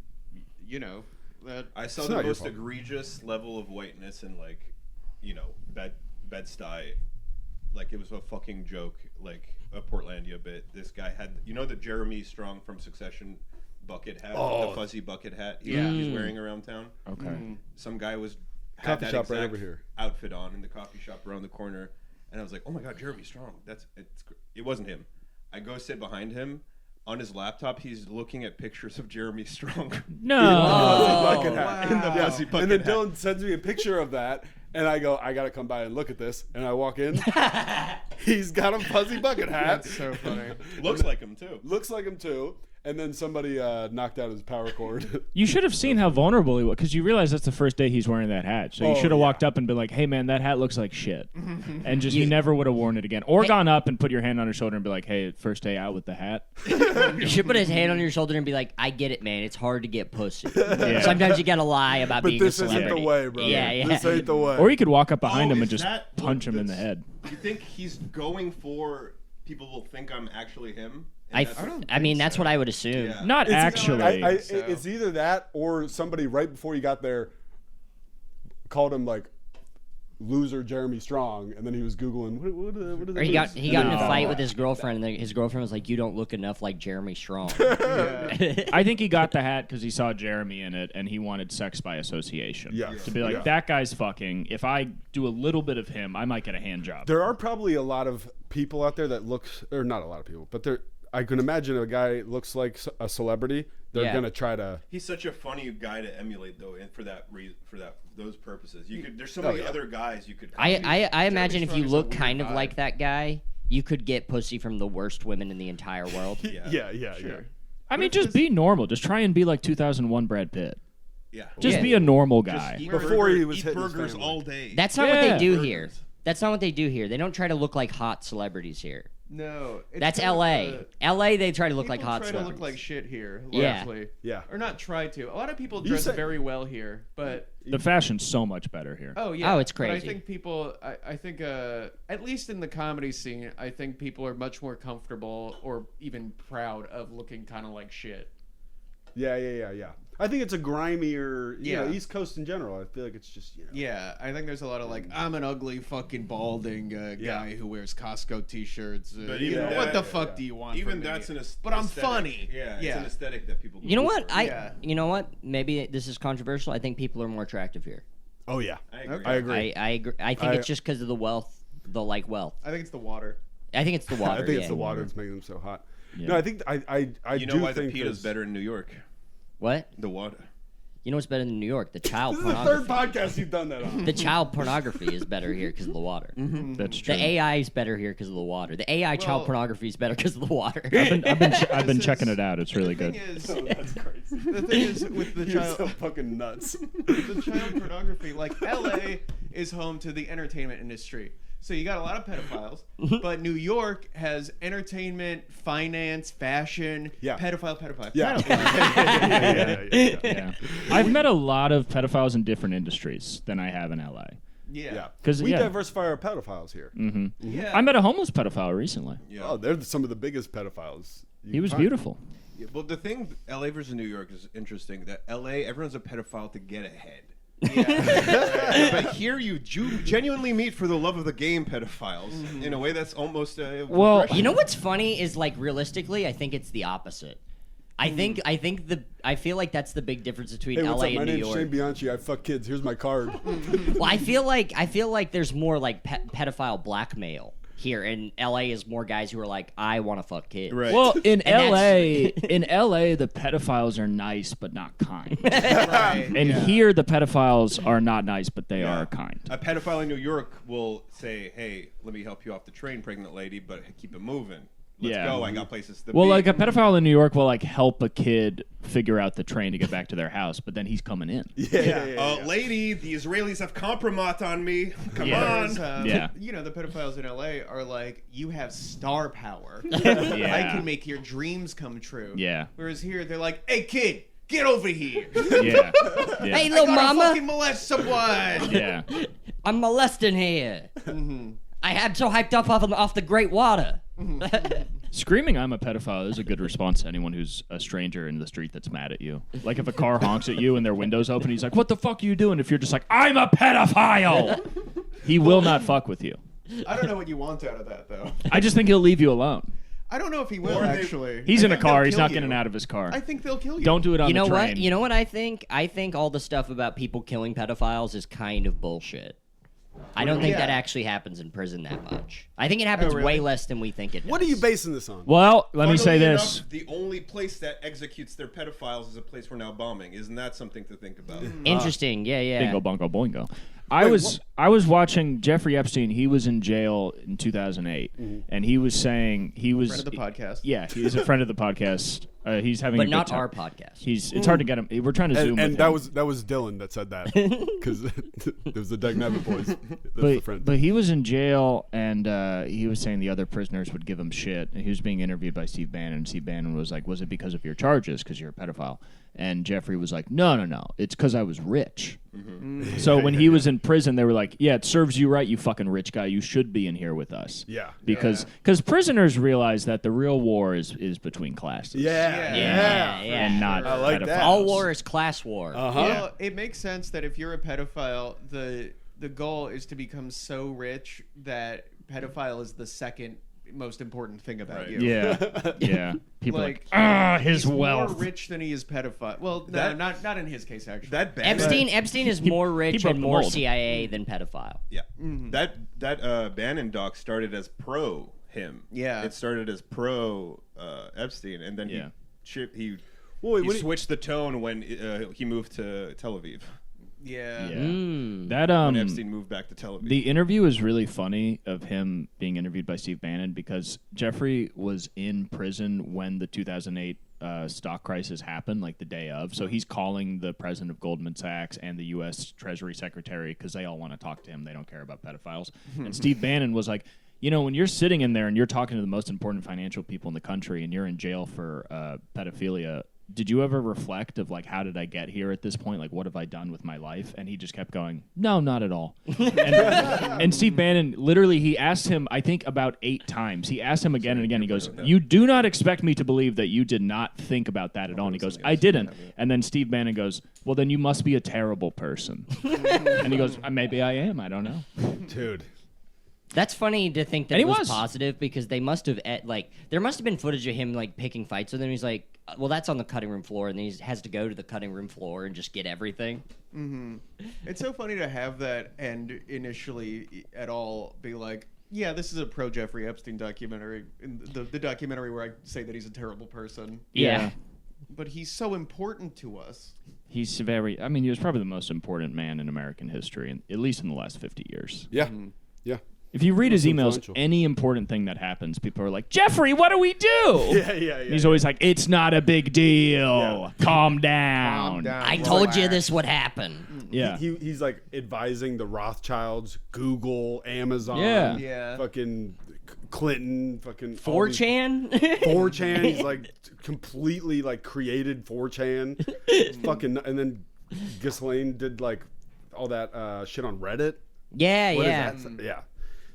that. I saw It's the not your most fault. egregious level of whiteness in Bed-Stuy. Like it was a fucking joke, like a Portlandia bit. This guy had, the Jeremy Strong from Succession bucket hat, the fuzzy bucket hat he's wearing around town. Okay. Some guy had Coffee that shop right exact over here. outfit on in the coffee shop around the corner, and I was like, oh my god, Jeremy Strong. It wasn't him. I go sit behind him. On his laptop, he's looking at pictures of Jeremy Strong. No. Bucket hat. In the wow. fuzzy bucket And then hat. Dylan sends me a picture of that, and I go, I gotta come by and look at this. And I walk in, he's got a fuzzy bucket hat. That's so funny. Looks like him too. Looks like him too. And then somebody knocked out his power cord. You should have seen how vulnerable he was, because you realize that's the first day he's wearing that hat. So you Oh, should have yeah. walked up and been like, "Hey, man, that hat looks like shit," and just he never would have worn it again, or gone up and put your hand on his shoulder and be like, "Hey, first day out with the hat." You should put his hand on your shoulder and be like, "I get it, man. It's hard to get pussy. Yeah. Sometimes you gotta lie about But being a this isn't celebrity." the way, bro. Yeah. This ain't the way. Or you could walk up behind him is and just that punch what him in the that's- head. You think he's going for people will think I'm actually him? I mean, that's what I would assume. Yeah. Not It's- actually. So- It's either that or somebody right before you got there called him like loser Jeremy Strong, and then he was googling what are Or he got in a No. fight with his girlfriend, and his girlfriend was like, "You don't look enough like Jeremy Strong." I think he got the hat because he saw Jeremy in it and he wanted sex by association. Yeah. To be like, Yeah. that guy's fucking. If I do a little bit of him, I might get a hand job. There are probably a lot of people out there that looks, or not a lot of people, but I can imagine a guy looks like a celebrity. They're Yeah. gonna try to. He's such a funny guy to emulate, though, and for those purposes, you could. There's so many other guys you could. I Jeremy imagine if Strong you is a look weird kind of vibe. like that guy, you could get pussy from the worst women in the entire world. Yeah. Yeah. I mean, just be normal. Just try and be like 2001 Brad Pitt. Yeah. Just Yeah. be a normal Just guy. eat Before he was eat hitting his burgers family. all day. That's not what they Yeah. do here. That's not what they do here. They don't try to look like hot celebrities here. No, it's That's kind of, L.A. L.A. They try to look like people hot try celebrities. to look like shit here, Yeah. largely. Yeah. Or not try to. A lot of people You dress said- very well here, but The fashion's so much better here. oh yeah, Oh, it's But I crazy. think people, I think, at least in the comedy scene, I think people are much more comfortable or even proud of looking kind of like shit. Yeah. I think it's a grimier, you know, Yeah. East Coast in general. I feel like it's just, you know. Yeah, I think there's a lot of like, I'm an ugly fucking balding guy who wears Costco t-shirts. But You even know, that- what the fuck do you want? Even from me? that's an aesthetic. But I'm funny. Yeah, it's Yeah. an aesthetic that people. You know look what? for. Yeah. You know what? Maybe this is controversial. I think people are more attractive here. Oh, yeah. I agree. I agree. I agree. I think it's just because of the wealth, the wealth. I think it's the water. I think it's the water. I think yeah. it's the water that's making them so hot. Yeah. No, I think I You know do why the think pita's there's- better in New York? What? The water. You know what's better than New York? The child This is the third pornography. podcast you've done that on. The child pornography is better here because of the water. That's true. The AI is better here because of the water. The AI child Well- pornography is better because of the water. I've been This checking is- it out. It's really the good. thing is, That's crazy. the thing is with the You're child, so fucking nuts. the child pornography, like LA is home to the entertainment industry. So you got a lot of pedophiles, but New York has entertainment, finance, fashion, Yeah. pedophile. Yeah. Yeah. I've met a lot of pedophiles in different industries than I have in LA. Yeah. Yeah. 'Cause, we yeah. diversify our pedophiles here. Yeah. I met a homeless pedophile recently. Yeah. Oh, they're some of the biggest pedophiles. you He can was find. beautiful. Yeah, well, the thing, LA versus New York is interesting. That LA, everyone's a pedophile to get ahead. But here you genuinely meet for the love of the game pedophiles in a way that's almost Well, refreshing. You know what's funny is like realistically, I think it's the opposite. I feel like that's the big difference between Hey, what's LA up? My and New name's Shane York. Bianchi. I fuck kids. Here's my card. Well, I feel like there's more like pedophile blackmail here, and LA is more guys who are like, I want to fuck kids. Right. Well, in And LA, the pedophiles are nice but not kind. Right. And here, the pedophiles are not nice, but they Yeah. are kind. A pedophile in New York will say, "Hey, let me help you off the train, pregnant lady, but keep it moving. Let's Yeah. go. I got places to Well, be." like a pedophile in New York will like help a kid figure out the train to get back to their house, but then he's coming in. Yeah. Lady, the Israelis have compromat on me. Come Whereas, on. Yeah. You know, the pedophiles in LA are like, you have star power. Yeah. I can make your dreams come true. Yeah. Whereas here, they're like, hey, kid, get over here. Yeah. Hey, Yeah. little I gotta mama, fucking molest someone. Yeah. I'm molesting here. I'm so hyped up off the great water. Screaming "I'm a pedophile" is a good response to anyone who's a stranger in the street that's mad at you. Like if a car honks at you and their window's open, he's like, "What the fuck are you doing?" If you're just like, "I'm a pedophile," he will not fuck with you. I don't know what you want out of that, though. I just think he'll leave you alone. I don't know if he will, Or they- actually. He's I in a think they'll car. He's kill not you. getting out of his car. I think they'll kill you. Don't do it on You know the train. what? You know what I think? I think all the stuff about people killing pedophiles is kind of bullshit. I don't think Yeah. that actually happens in prison that much. I think it happens really? way less than we think it does. What are you basing this on? Well, let me say Funnily this. enough, the only place that executes their pedophiles is a place we're now bombing. Isn't that something to think about? Interesting. Yeah. Bingo, bongo, boingo. I was watching Jeffrey Epstein. He was in jail in 2008, and he was saying he was Friend of the podcast. Yeah, he's a friend of the podcast. He's having, But a not good time. our podcast. It's hard to get him. We're trying to zoom. And with that him. was Dylan that said that because it was the Dagnabbit boys. That's the friend. But he was in jail, and he was saying the other prisoners would give him shit. And he was being interviewed by Steve Bannon, and Steve Bannon was like, "Was it because of your charges? Because you're a pedophile?" And Jeffrey was like, "No. It's because I was rich." So when he was in prison, they were like, "Yeah, it serves you right, you fucking rich guy. You should be in here with us." Yeah. Because prisoners realize that the real war is between classes. Yeah. And not I like pedophiles. that. All war is class war. Well, it makes sense that if you're a pedophile, the goal is to become so rich that pedophile is the second most important thing about Right. you. Yeah. People are Like, like, his he's wealth. more rich than he is pedophile. Well, no, That- not in his case actually. That Bannon, Epstein is more rich broke and the more mold. CIA than pedophile. yeah, that Bannon doc started as pro him. Yeah. it started as pro Epstein, and then Yeah. he Wait, what do you- switched the tone when he moved to Tel Aviv. yeah. That When Epstein moved back to Tel Aviv. The interview is really funny of him being interviewed by Steve Bannon because Jeffrey was in prison when the 2008 stock crisis happened, like the day of. So he's calling the president of Goldman Sachs and the U.S. Treasury Secretary because they all want to talk to him. They don't care about pedophiles. And Steve Bannon was like, when you're sitting in there and you're talking to the most important financial people in the country and you're in jail for pedophilia, did you ever reflect of like, how did I get here at this point? Like, what have I done with my life? And he just kept going, no, not at all. and Steve Bannon, literally, he asked him, I think about 8 times. He asked him again and again. He goes, you do not expect me to believe that you did not think about that at all. And he goes, I didn't. And then Steve Bannon goes, well, then you must be a terrible person. And he goes, maybe I am. I don't know. Dude. That's funny to think that And it he was was. positive because they must have there must have been footage of him like picking fights with him. He's like, well, that's on the cutting room floor, and then he has to go to the cutting room floor and just get everything. It's so funny to have that and initially at all be like, yeah, this is a pro Jeffrey Epstein documentary, the documentary where I say that he's a terrible person. Yeah. But he's so important to us. He was probably the most important man in American history, at least in the last 50 years. Yeah. Yeah. If you read his Most emails, influential. any important thing that happens, people are like, Jeffrey, what do we do? Yeah. And he's always like, it's not a big deal. Calm down. I told you this would happen. Yeah. He's like advising the Rothschilds, Google, Amazon, Yeah. fucking Clinton, fucking all these- 4chan? 4chan. He's like completely like created 4chan. It's fucking, and then Ghislaine did like all that shit on Reddit. Yeah, What is yeah. that? Yeah.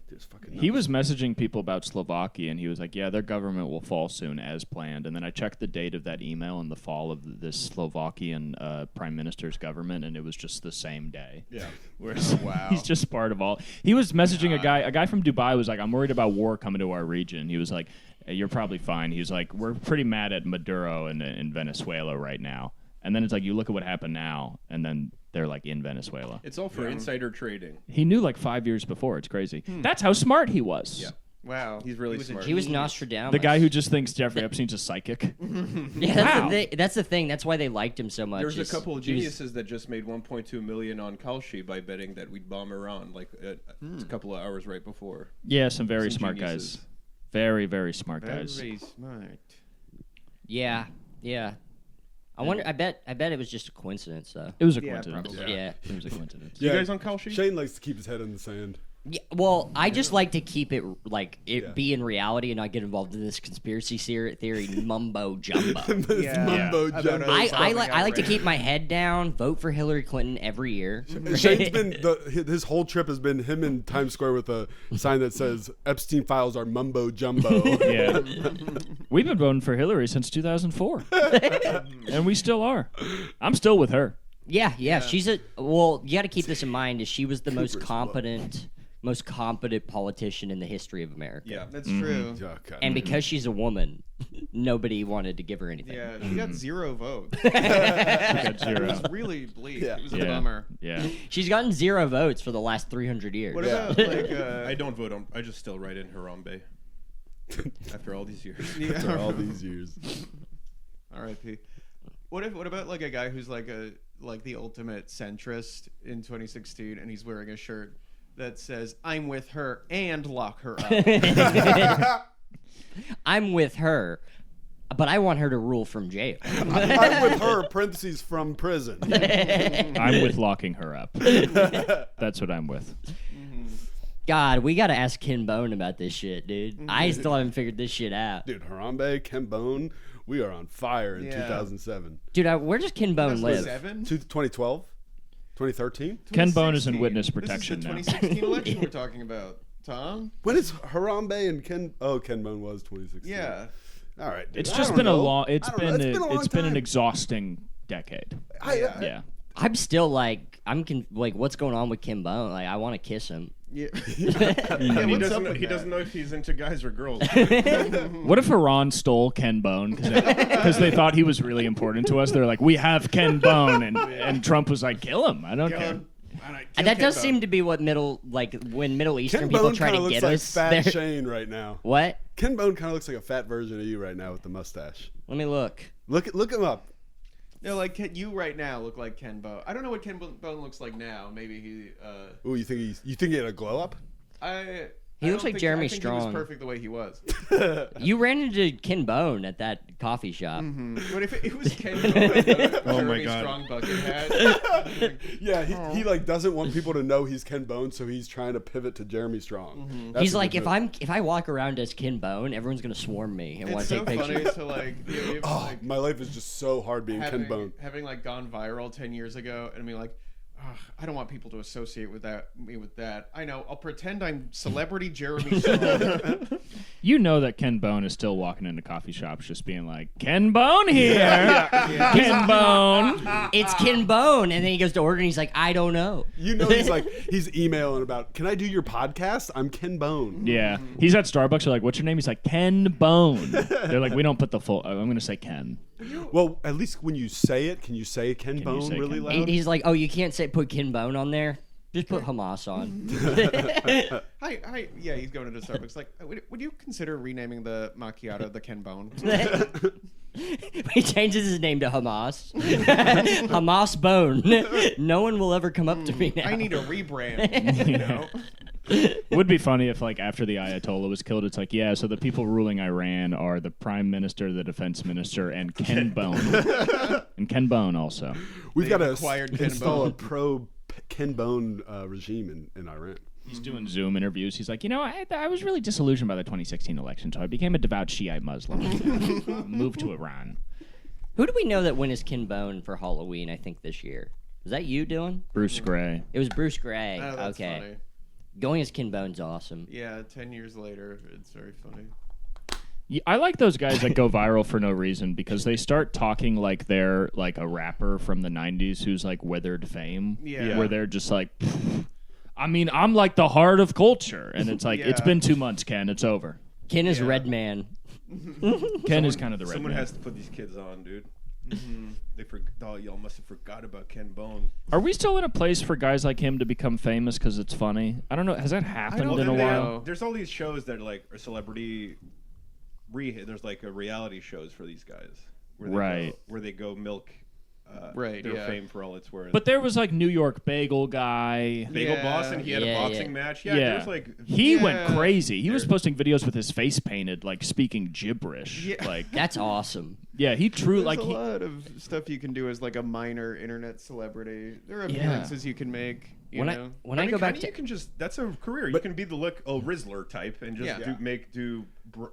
Dude, it's fucking nuts. He was messaging people about Slovakia, and he was like, yeah, their government will fall soon as planned. And then I checked the date of that email and the fall of this Slovakian prime minister's government, and it was just the same day. Yeah. Whereas Wow. he's just part of all. He was messaging a guy from Dubai was like, I'm worried about war coming to our region. He was like, you're probably fine. He was like, we're pretty mad at Maduro in Venezuela right now. And then it's like, you look at what happened now, and then they're like in Venezuela. It's all for insider trading. He knew like 5 years before. It's crazy. That's how smart he was. Yeah. Wow. He's really a smart. He was genius. Nostradamus. The guy who just thinks Jeffrey Epstein's a psychic. Yeah, Wow. that's the thing. That's why they liked him so much. There's a is couple of he was- geniuses that just made 1.2 million on Kalshi by betting that we'd bomb Iran like a couple of hours right before. Yeah, some very Some smart geniuses. guys. Very, very smart guys. Very smart. Yeah. I wonder. I bet it was just a coincidence, though. It was a Yeah, coincidence. probably. Yeah. It was a coincidence. You guys on Kalshi? Shane likes to keep his head in the sand. Yeah, well, I just like to keep it like it Yeah. be in reality and not get involved in this conspiracy theory mumbo jumbo. This Yeah. mumbo About jumbo. us. I like to keep my head down, vote for Hillary Clinton every year. Shane's been his whole trip has been him in Times Square with a sign that says Epstein files are mumbo jumbo. Yeah. We've been voting for Hillary since 2004. And we still are. I'm still with her. Yeah. She's you got to keep this in mind. Is she was the most competent politician in the history of America. Yeah. That's true. Okay. And because she's a woman, nobody wanted to give her anything. Yeah, she got 0 votes. Got It zero. was really bleak. Yeah. It was a Yeah. bummer. Yeah. She's gotten 0 votes for the last 300 years. What about like I don't vote on. I just still write in Harambe. After all these years. After all these years. R.I.P. What about like a guy who's like the ultimate centrist in 2016 and he's wearing a shirt that says "I'm with her" and lock her up. I'm with her, but I want her to rule from jail. I'm with her, parentheses, from prison. I'm with locking her up. That's what I'm with. God, we got to ask Ken Bone about this shit, dude. I still haven't figured this shit out. Dude, Harambe, Ken Bone, we are on fire in Yeah. 2007. Dude, where does Ken Bone live? 2012? 2013? Ken Bone is in 2016. witness protection This now. is the 2016 election we're talking about, Tom. When is Harambe and Ken... Oh, Ken Bone was 2016. Yeah. All right. Dude. It's I just don't been a know. long. I don't know. It's been a long It's been an time. exhausting decade. Yeah. I'm still like, what's going on with Ken Bone? Like, I want to kiss him. Yeah. He what's up with he that? doesn't know if he's into guys or girls. What if Iran stole Ken Bone because they thought he was really important to us? They're like, we have Ken Bone, and Trump was like, kill him. I don't care. And that does seem to be what when Middle Eastern Ken people Bone try kind to of get looks us. like fat they're- Shane right now. What? Ken Bone kind of looks like a fat version of you right now with the mustache. Let me look. Look him up. No, like you right now look like Ken Bone. I don't know what Ken Bone looks like now. Maybe he. Ooh, you think he had a glow up? I He looks like Jeremy I think Strong. He was perfect the way he was. You ran into Ken Bone at that coffee shop. But if it was Ken Bone, Oh my Jeremy God. Strong bucket hat. Yeah, he like doesn't want people to know he's Ken Bone, so he's trying to pivot to Jeremy Strong. That's He's a like, good move. if I walk around as Ken Bone, everyone's gonna swarm me and want It's to so take funny pictures. to like, like My life is just so hard being Ken Bone. having like gone viral 10 years ago and being like, "Ugh, I don't want people to associate with that. I know. I'll pretend I'm celebrity Jeremy Strong. You know that Ken Bone is still walking into coffee shops just being like, Ken Bone here. Ken Bone. It's Ken Bone, and then he goes to order, and he's like, I don't know. You know, he's emailing about, can I do your podcast? I'm Ken Bone. Yeah. He's at Starbucks. They're like, what's your name? He's like, Ken Bone. They're like, we don't put the full. I'm going to say Ken. Well, at least when you say it, can you say Ken you Bone say really Ken loud? He's like, oh, you can't put Ken Bone on there. Just put Hamas on. Yeah, he's going into Starbucks. Like, would you consider renaming the macchiato the Ken Bone? He changes his name to Hamas. Hamas Bone. No one will ever come up to me now. I need a rebrand. You know. Would be funny if, like, after the Ayatollah was killed, it's like, yeah, so the people ruling Iran are the prime minister, the defense minister, and Ken Bone. And Ken Bone also. We've got to acquired Ken install Bone. a pro Ken Bone regime in Iran. He's doing Zoom interviews. He's like, I was really disillusioned by the 2016 election, so I became a devout Shiite Muslim. Moved to Iran. Who do we know that went as Ken Bone for Halloween, I think, this year? Was that you, Dylan? Bruce Gray. It was Bruce Gray. Oh, that's okay. funny. Going as Ken Bone's awesome. Yeah, 10 years later, it's very funny. Yeah, I like those guys that go viral for no reason because they start talking like they're like a rapper from the 90s who's like withered fame. Yeah. Where they're just like, I mean, I'm like the heart of culture. And it's like, it's Yeah. been 2 months, Ken. It's over. Ken is Yeah. Redman. Ken is kind of the red Someone man. has to put these kids on, dude. Y'all must have forgot about Ken Bone. Are we still in a place for guys like him to become famous because it's funny? I don't know. Has that happened in a while? There's all these shows that like are celebrity. There's like a reality shows for these guys, where they Right. go, where they go milk. Right, their yeah. fame for all it's worth. But there was like New York Bagel Guy. Bagel Yeah. Boss, and he had a Yeah, boxing yeah. match. Yeah, Yeah. there's like He Yeah. went crazy. He was posting videos with his face painted, like speaking gibberish. Yeah. Like, That's awesome. yeah, he There's like a he, lot of stuff you can do as like a minor internet celebrity. There are Yeah. appearances you can make. You When know? I go back to you can just that's a career. You can be the Rizzler type and just Yeah. do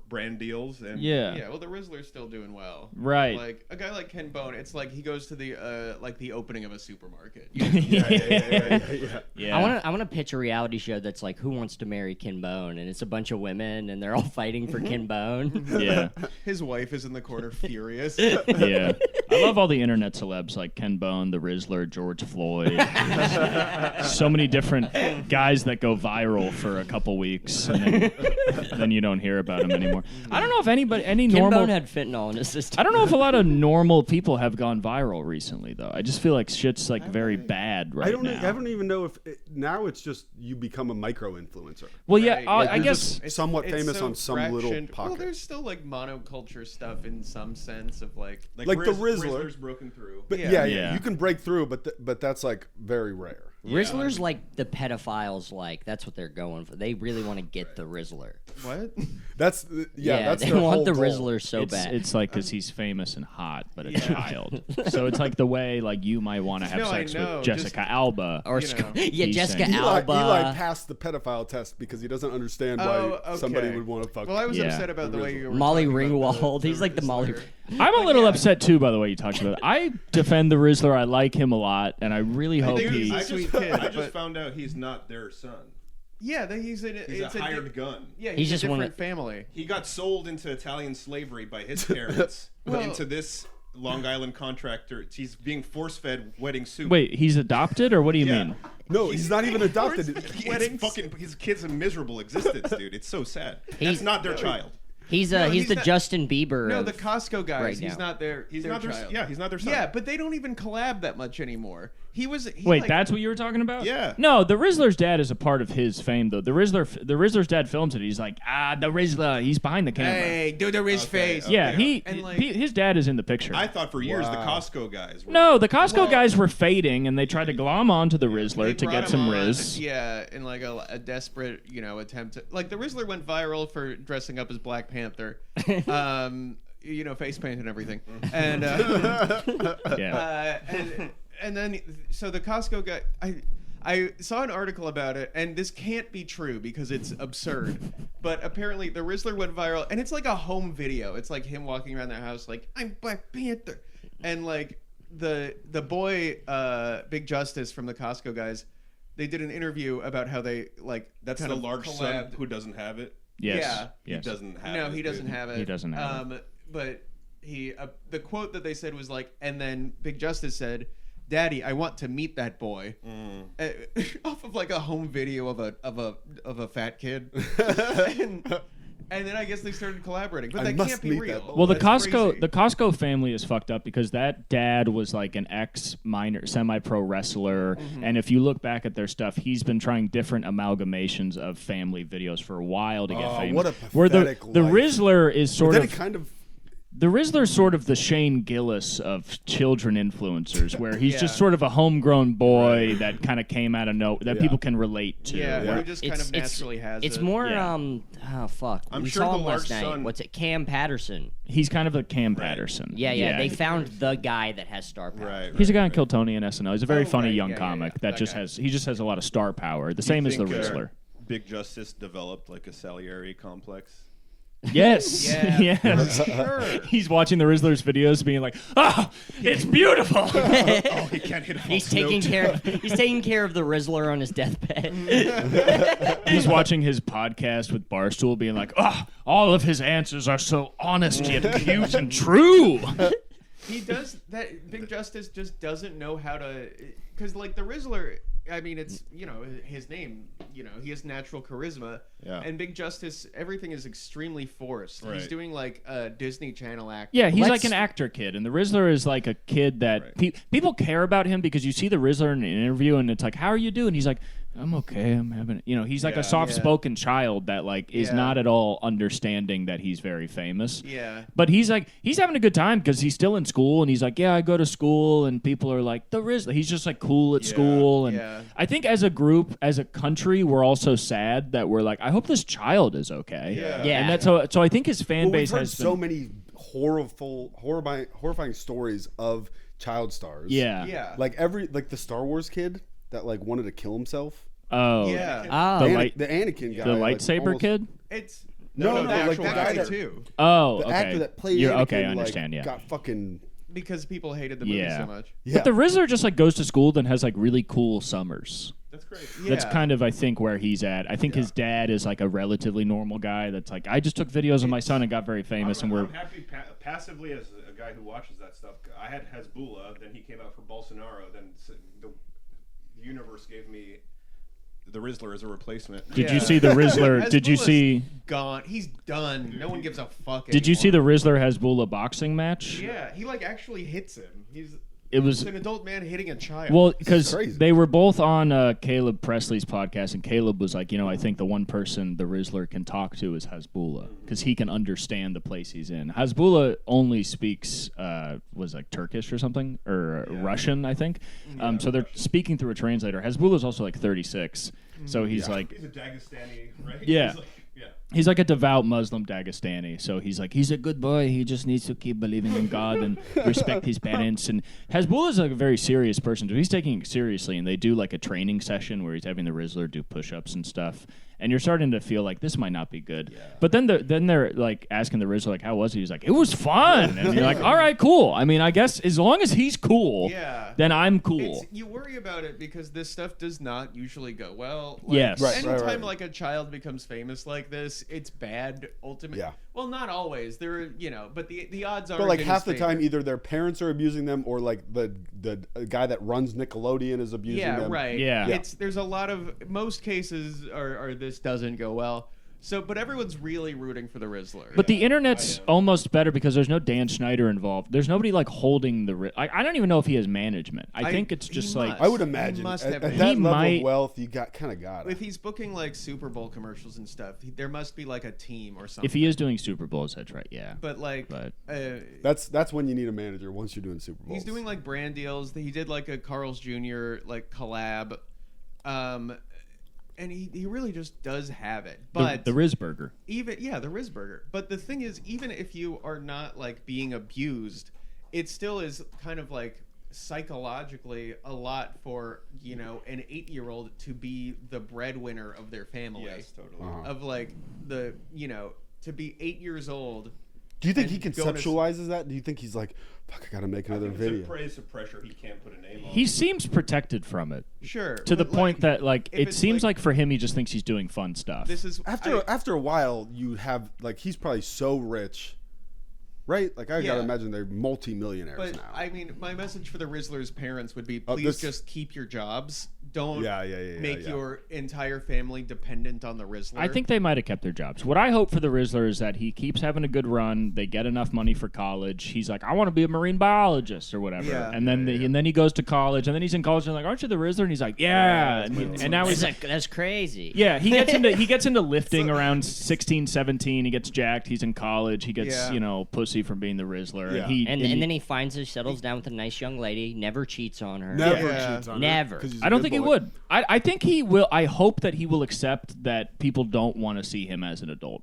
brand deals and yeah. Well, the Rizzler's still doing well. Right. Like a guy like Ken Bone, it's like he goes to the like the opening of a supermarket. Yeah. I want to pitch a reality show that's like Who Wants to Marry Ken Bone, and it's a bunch of women and they're all fighting for Ken Bone. Yeah. His wife is in the corner furious. Yeah. I love all the internet celebs like Ken Bone, the Rizzler, George Floyd. So many different guys that go viral for a couple weeks and then you don't hear about them anymore. I don't know if any Ken normal Bone had fentanyl in his system. I don't know if a lot of normal people have gone viral recently though. I just feel like shit's like very bad right now. I don't even know if now it's just you become a micro influencer. Well, yeah, Right. Like, I you're guess just somewhat famous so on some little fractioned. pocket. Well, there's still like monoculture stuff in some sense of like Like the Rizzler. Rizzler's broken through. But Yeah. yeah, you can break through, but that's like very rare. Rizzler's like the pedophiles, like that's what they're going for. They really want to get the Rizzler. what? That's that's they their want whole the goal. Rizzler so bad. It's like because he's famous and hot, but a child. So it's like the way like you might want to have No, I sex know, with just- Jessica Alba. or you know. yeah, He's Jessica saying- Alba. Eli passed the pedophile test because he doesn't understand why somebody would want to fuck. Well, I was Yeah. upset about the way you were Molly talking about Ringwald. He's like the Molly. Rizzler. I'm a little yeah. upset too, by the way you talked about it. I defend the Rizzler. I like him a lot, and I really hope think he. he's I sweet just, kid, I just but- found out he's not their son. Yeah, He's it's a hired di- gun. Yeah, He's he's just a one different family. He got sold into Italian slavery by his parents into this Long Island contractor. He's being force-fed wedding soup. Wait, he's adopted, or what do you Yeah. mean? No, he's not even adopted. His kid's a miserable existence, dude. It's so sad. That's not their child. He's No, he's the not- Justin Bieber. No, of the Costco guys. right he's now. not their. He's their not their. child. Yeah, he's not their son. Yeah, but they don't even collab that much anymore. He was. He Wait, like, that's what you were talking about? Yeah. No, the Rizzler's dad is a part of his fame, though. The Rizzler's dad films it. He's like, the Rizzler. He's behind the camera. Hey, do the Riz Okay, face. Yeah, okay. And, like- his dad is in the picture. I thought for years the Wow. Costco guys. Were, No, the Costco Well- guys were fading, and they tried to glom onto the Rizzler They to brought get him some on, Riz. Yeah, in like a desperate, attempt to, like the Rizzler went viral for dressing up as Black Panther, face paint and everything, and Yeah. and then so the Costco guy, I saw an article about it, and this can't be true because it's absurd. But apparently, the Rizzler went viral, and it's like a home video. It's like him walking around their house, like I'm Black Panther, and like the boy, Big Justice from the Costco guys, they did an interview about how they like That's kind the of large son collabed. who doesn't have it. Yes. Yeah. Yes. He doesn't have No, it. he doesn't have it. He doesn't have it. But he, the quote that they said was like, and then Big Justice said, "Daddy, I want to meet that boy," off of like a home video of a fat kid, and then I guess they started collaborating. But I that must can't be meet real. that boy. Well, the That's crazy. Costco family is fucked up because that dad was like an ex-minor semi-pro wrestler, and if you look back at their stuff, he's been trying different amalgamations of family videos for a while to get Oh, famous. what a Where the pathetic life. Rizzler is sort Then of it kind of the Rizzler's sort of the Shane Gillis of children influencers, where he's just Yeah. sort of a homegrown boy that kind of came out of nowhere that Yeah. people can relate to. yeah, Yeah. who just kind of naturally has It's it. more Yeah. oh fuck. I'm we sure saw the him last large night. son- What's it? Cam Patterson. He's kind of a Cam Patterson. Yeah. They found the guy that has star power. Right. He's a guy who killed Tony in SNL. He's a very Oh, funny right. young Yeah, comic that that just guy. has a lot of star power. The same as the Rizzler. Big Justice developed like a Salieri complex. Yes. Yeah. yes. Sure. He's watching the Rizzler's videos, being like, "Oh, it's beautiful." Oh, he can't hit a He's false taking note. care. He's taking care of the Rizzler on his deathbed. He's watching his podcast with Barstool, being like, "Oh, all of his answers are so honest yet cute and true." He does that. Big Justice just doesn't know how to, because like the Rizzler. I mean, it's his name. He has natural charisma. Yeah. And Big Justice, everything is extremely forced. He's Right. doing like a Disney Channel act. Yeah, he's Let's- like an actor kid, and the Rizzler is like a kid that people care about him because you see the Rizzler in an interview, and it's like, "How are you doing?" He's like, "I'm okay. I'm having," he's like Yeah. a soft-spoken child that like is Yeah. not at all understanding that he's very famous. Yeah. But he's having a good time because he's still in school, and he's like, "Yeah, I go to school," and people are like, "The Rizzler." He's just like cool at school, and Yeah. I think as a group, as a country, we're also sad that we're like, I hope this child is okay. Yeah. And that's so I think his fan well, base we've heard has so been, many horrifying stories of child stars. yeah. Yeah. Like the Star Wars kid that like wanted to kill himself. Oh, Yeah. Oh, The Anakin guy. the like, lightsaber almost- kid. It's No, the like actual the guy guy that- too, Oh, The okay. actor that played You're, Anakin, okay, I like, understand. Yeah. got fucking because people hated the movie Yeah. so much. yeah. But the Rizzler just like goes to school, then has like really cool summers. That's great. That's Yeah. kind of I think where he's at. I think his dad is like a relatively normal guy. That's like I just took videos of my son and got very famous, and we're I'm happy passively as a guy who watches that stuff. I had Hezbollah, then he came out for Bolsonaro, then the universe gave me the Rizzler as a replacement. Did you see the Rizzler? Did you Hezbollah's see? Gone. He's done. No one gives a fuck. Did you see the anymore. Rizzler Hezbollah boxing match? Yeah, he like actually hits him. It was It's an adult man hitting a child. well because crazy. they were both on Caleb Presley's podcast, and Caleb was like, I think the one person the Rizzler can talk to is Hezbollah because he can understand the place he's in. Hezbollah only speaks was like Turkish or something or Russian, I think. So they're speaking through a translator. Hezbollah is also like 36, so he's like. He's a Dagestani, right? Yeah. He's like, yeah. He's like a devout Muslim Dagestani, so he's like, he's a good boy. He just needs to keep believing in God and respect his parents. And Hezbollah is like a very serious person, so he's taking it seriously. And they do like a training session where he's having the Rizzler do push-ups and stuff. And you're starting to feel like this might not be good. Yeah. But then they're like asking the Rizzler like, how was he? He's like, it was fun. And you're like, all right, cool. I mean, I guess as long as he's cool, then I'm cool. You worry about it because this stuff does not usually go well. Like, Yes. Right, anytime like a child becomes famous like this, it's bad. Ultimately, Yeah. Well, not always. There, but the odds are. But like in half his the time, favor. either their parents are abusing them, or like the guy that runs Nickelodeon is abusing Yeah, them. right. Yeah. There's a lot of most cases are this doesn't go well. So, but everyone's really rooting for the Rizzler. But the internet's almost better because there's no Dan Schneider involved. There's nobody like holding the. I don't even know if he has management. I think it's just like. I would imagine must at have that been. level might- of wealth, you kind of got if it. he's booking like Super Bowl commercials and stuff, there must be like a team or something. If he is doing Super Bowls, that's right. Yeah. But like, But- That's when you need a manager. Once you're doing Super Bowls, he's doing like brand deals. He did like a Carl's Jr. like collab, and he really just does have it. But the Riz Burger. even the Rizburger. But the thing is, even if you are not like being abused, it still is kind of like psychologically a lot for an 8-year-old to be the breadwinner of their family. Yes, totally. Of like the to be 8 years old. Do you think and he go to- conceptualizes that? Do you think he's like, fuck, I gotta make another video? It's a pressure he can't put a name on. He seems protected from it Sure. to the but, point that like if it it's, seems like for him he just thinks he's doing fun stuff. this is After a while, you have like he's probably so rich, right? Like I gotta Yeah. imagine they're multi-millionaires But now. I mean, my message for the Rizzler's parents would be: Oh, please this- just keep your jobs. Don't Yeah, make yeah. your entire family dependent on the Rizzler. I think they might have kept their jobs. What I hope for the Rizzler is that he keeps having a good run. They get enough money for college. He's like, I want to be a marine biologist or whatever. Yeah. And then and then he goes to college, and then he's in college, and they're like, aren't you the Rizzler? And he's like, yeah. And now he's like, That's crazy. yeah, he gets into lifting around 16, 17. He gets jacked. He's in college. He gets Yeah. Pussy from being the Rizzler. Yeah. And then he finds her, settles down with a nice young lady, never cheats on her. Never Yeah. cheats on her, Never. 'cause he's a I don't good think he boy. would. I think he will. I hope that he will accept that people don't want to see him as an adult.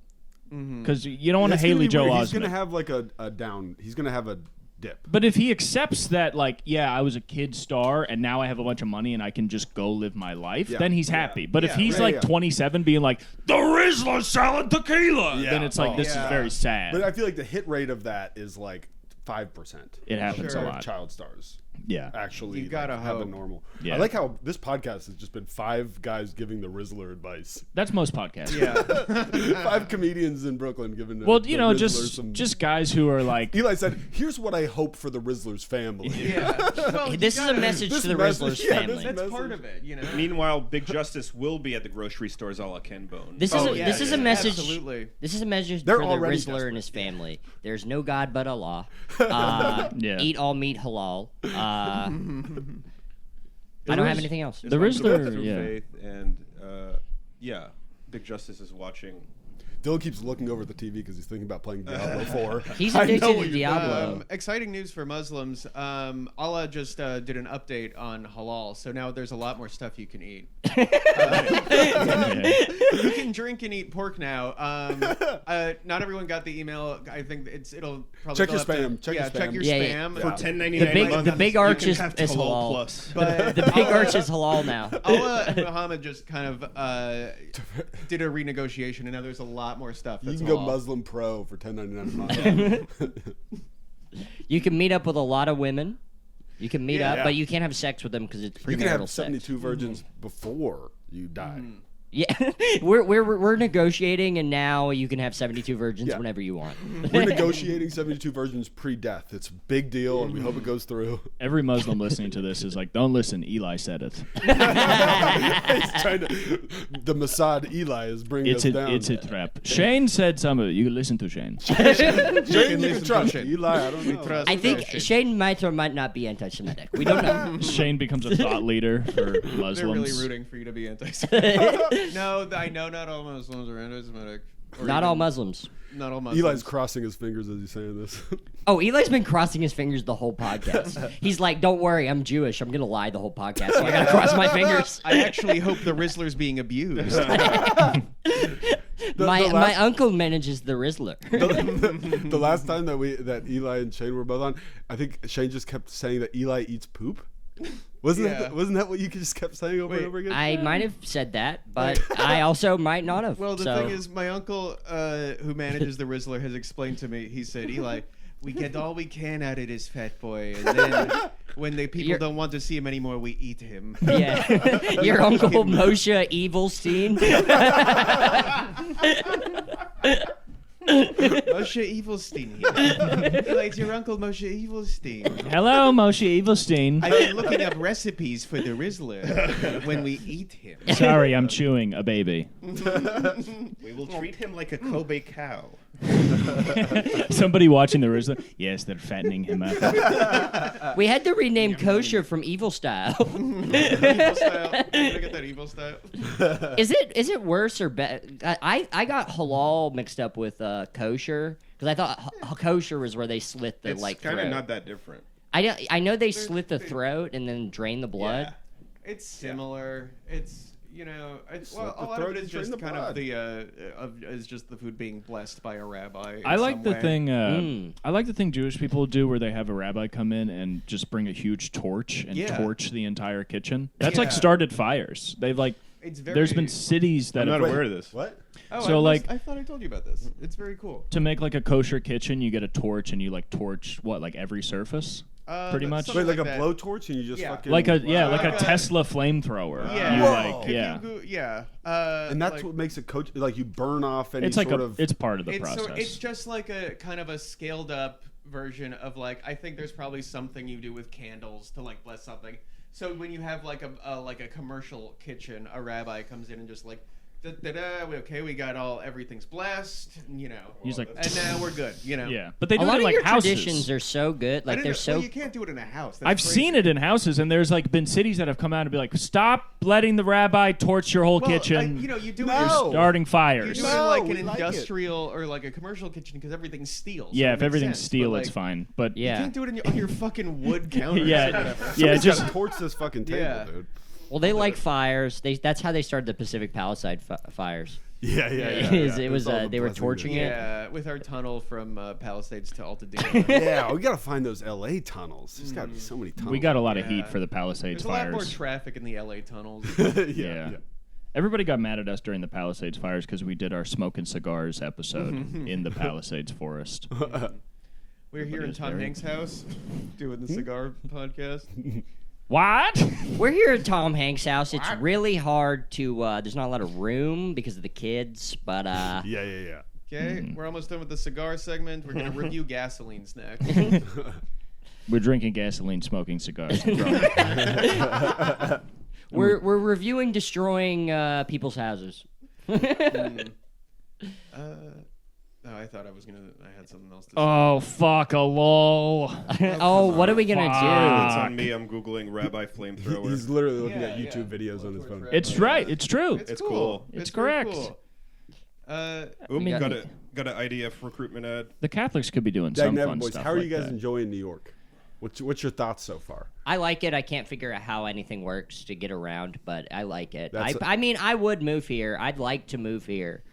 Because you don't want to It's gonna Haley be Joe weird. Osment. He's gonna have like a down. He's gonna have a dip. But if he accepts that, like, yeah, I was a kid star and now I have a bunch of money and I can just go live my life, Yeah. then he's happy. But if Yeah. he's Yeah, like yeah. 27 being like, the Rizzler's selling tequila, Yeah. then it's like, Oh. this Yeah. is very sad. But I feel like the hit rate of that is like 5%. It happens Sure. a lot. Child stars Yeah. actually You gotta have a hope. normal. Yeah. I like how this podcast has just been 5 guys giving the Rizzler advice. That's most podcasts. Yeah. 5 comedians in Brooklyn giving. Well, the you know, Rizzler some... just guys who are like, Eli said, "Here's what I hope for the Rizzler's family." Yeah. Well, This is a message This to the message- Rizzler's yeah, family. this- That's message. part of it, Meanwhile, Big Justice will be at the grocery stores a la Ken Bone. This is yeah, this is a yeah, message. absolutely. This is a message They're for the already Rizzler and his desperate. family. There's no God but Allah. Yeah. Eat all meat halal. I don't have anything else. the Islam Rizzler, through yeah. faith, and Big Justice is watching. Dylan keeps looking over at the TV because he's thinking about playing Diablo 4. He's I know addicted what to you're Diablo. Exciting news for Muslims. Allah just did an update on halal, so now there's a lot more stuff you can eat. You can drink and eat pork now. Not everyone got the email. I think it'll probably Check go your up to- spam. Check your check spam. your Yeah, spam. yeah. For Yeah. $10.99 the big arch is have is Halal halal. Plus. But The big arch is halal now. Allah and Muhammad just kind of did a renegotiation, and now there's a lot more stuff. You That's can go halal. Muslim Pro for $10.99 a month. You can meet up with a lot of women. You can meet Yeah. up, but you can't have sex with them because it's You can premarital have sex. 72 virgins before you die. Yeah, we're negotiating, and now you can have 72 virgins Yeah. whenever you want. We're negotiating 72 virgins pre-death. It's a big deal, and we hope it goes through. Every Muslim listening to this is like, don't listen. Eli said it. He's trying to. The Mossad Eli is bringing us down. It's a trap. Shane said some of it. You listen to Shane. Shane, you listen can to trust. Shane. Eli, I don't know. Trust I think Shane. Shane might or might not be anti-Semitic. We don't know. Shane becomes a thought leader for They're Muslims. really rooting for you to be anti-Semitic. No, I know not all Muslims are anti-Semitic. Or Not even- all Muslims. Not all Muslims. Eli's crossing his fingers as he's saying this. Oh, Eli's been crossing his fingers the whole podcast. He's like, "Don't worry, I'm Jewish. I'm gonna lie the whole podcast, so I gotta cross my fingers." I actually hope the Rizzler's being abused. My uncle manages the Rizzler. The last time that Eli and Shane were both on, I think Shane just kept saying that Eli eats poop. Wasn't that what you just kept saying over and over again? I might have said that, but I also might not have. Well, the so. thing is, my uncle, who manages the Rizzler, has explained to me. He said, "Eli, we get all we can out of this fat boy, and then when the people don't want to see him anymore, we eat him." Yeah, your uncle Moshe Evilstein. Moshe Moshe Evilstein here. He likes your uncle Moshe Evilstein. Hello, Moshe Evilstein. I've been looking up recipes for the Rizzler when we eat him. Sorry, I'm chewing a baby. We will treat him like a Kobe cow. Somebody watching the Rizzler. Yes, they're fattening him up. We had to rename kosher from evil style. Evil style. Can I get that evil style? Is it worse or better? I got halal mixed up with kosher because I thought kosher was where they slit the It's like kind of throat. not that different. I know they slit the throat and then drain the blood. Yeah. It's similar. It's a the lot throat of it and is just drain the kind of blood. is just the food being blessed by a rabbi. in I like some the way. thing. I like the thing Jewish people do where they have a rabbi come in and just bring a huge torch and Yeah. torch the entire kitchen. That's like Yeah. started fires. They've like. It's very. There's been cities that I'm not have, aware of this. What? Oh, So, I like- I thought I told you about this. It's very cool. to make like a kosher kitchen. You get a torch and you like torch like every surface. Pretty much. Wait, like a that. blowtorch and you just Yeah. fucking Like a like Like a a- Tesla flamethrower. Yeah. You Whoa. like If yeah. you go, and that's like, what makes it like you burn off any It's like sort of. it's part of the it's process. it's just like a kind of a scaled up version of like I think there's probably something you do with candles to like bless something. So when you have like a commercial kitchen, a rabbi comes in and just like okay, we got everything's blessed, He's like, and now we're good, yeah, but they A do it lot in of like your houses. traditions are so good. I Like didn't they're know- so. well, you can't do it in a house. That's I've crazy. seen it in houses, and there's like been cities that have come out and be like, "Stop letting the rabbi torch your whole Well, kitchen. you do No. it. Starting You fires." do it in No, like we an like it. industrial or like a commercial kitchen because everything's steel. so Yeah, it if makes everything's sense, steel, but, it's like, fine. But Yeah. You can't do it on your fucking wood counter. yeah, yeah, just just torch this fucking table, Yeah. dude. Well, they like fires. That's how they started the Pacific Palisade fires. Yeah. It was, all the they were blessings torching in it. Yeah, with our tunnel from Palisades to Altadena. Yeah, we gotta find those LA tunnels. There's gotta be so many tunnels. we got a lot of Yeah. heat for the Palisades There's a lot more fires. traffic in the LA tunnels. yeah. Everybody got mad at us during the Palisades fires because we did our smoking cigars episode in the Palisades forest. We're here in was Tom very- Hanks' house doing the cigar podcast. What? We're here at Tom Hanks' house. It's really hard to. There's not a lot of room because of the kids, but Yeah. Okay, we're almost done with the cigar segment. We're going to review gasolines next. We're drinking gasoline, smoking cigars. we're reviewing destroying people's houses. Oh, I thought I had something else to say. Oh, fuck a lol. Oh, what are we gonna It's do? on me. I'm googling Rabbi Flamethrower. He's literally looking Yeah, at YouTube yeah. videos on his phone. It's right. It's true. It's cool. It's very correct. cool. Oop, Yeah. got an IDF recruitment ad. The Catholics could be doing some Dagnabbit fun boys, stuff. how are like you guys that. enjoying New York? What's your thoughts so far? I like it. I can't figure out how anything works to get around, but I like it. That's I mean, I would move here. I'd like to move here.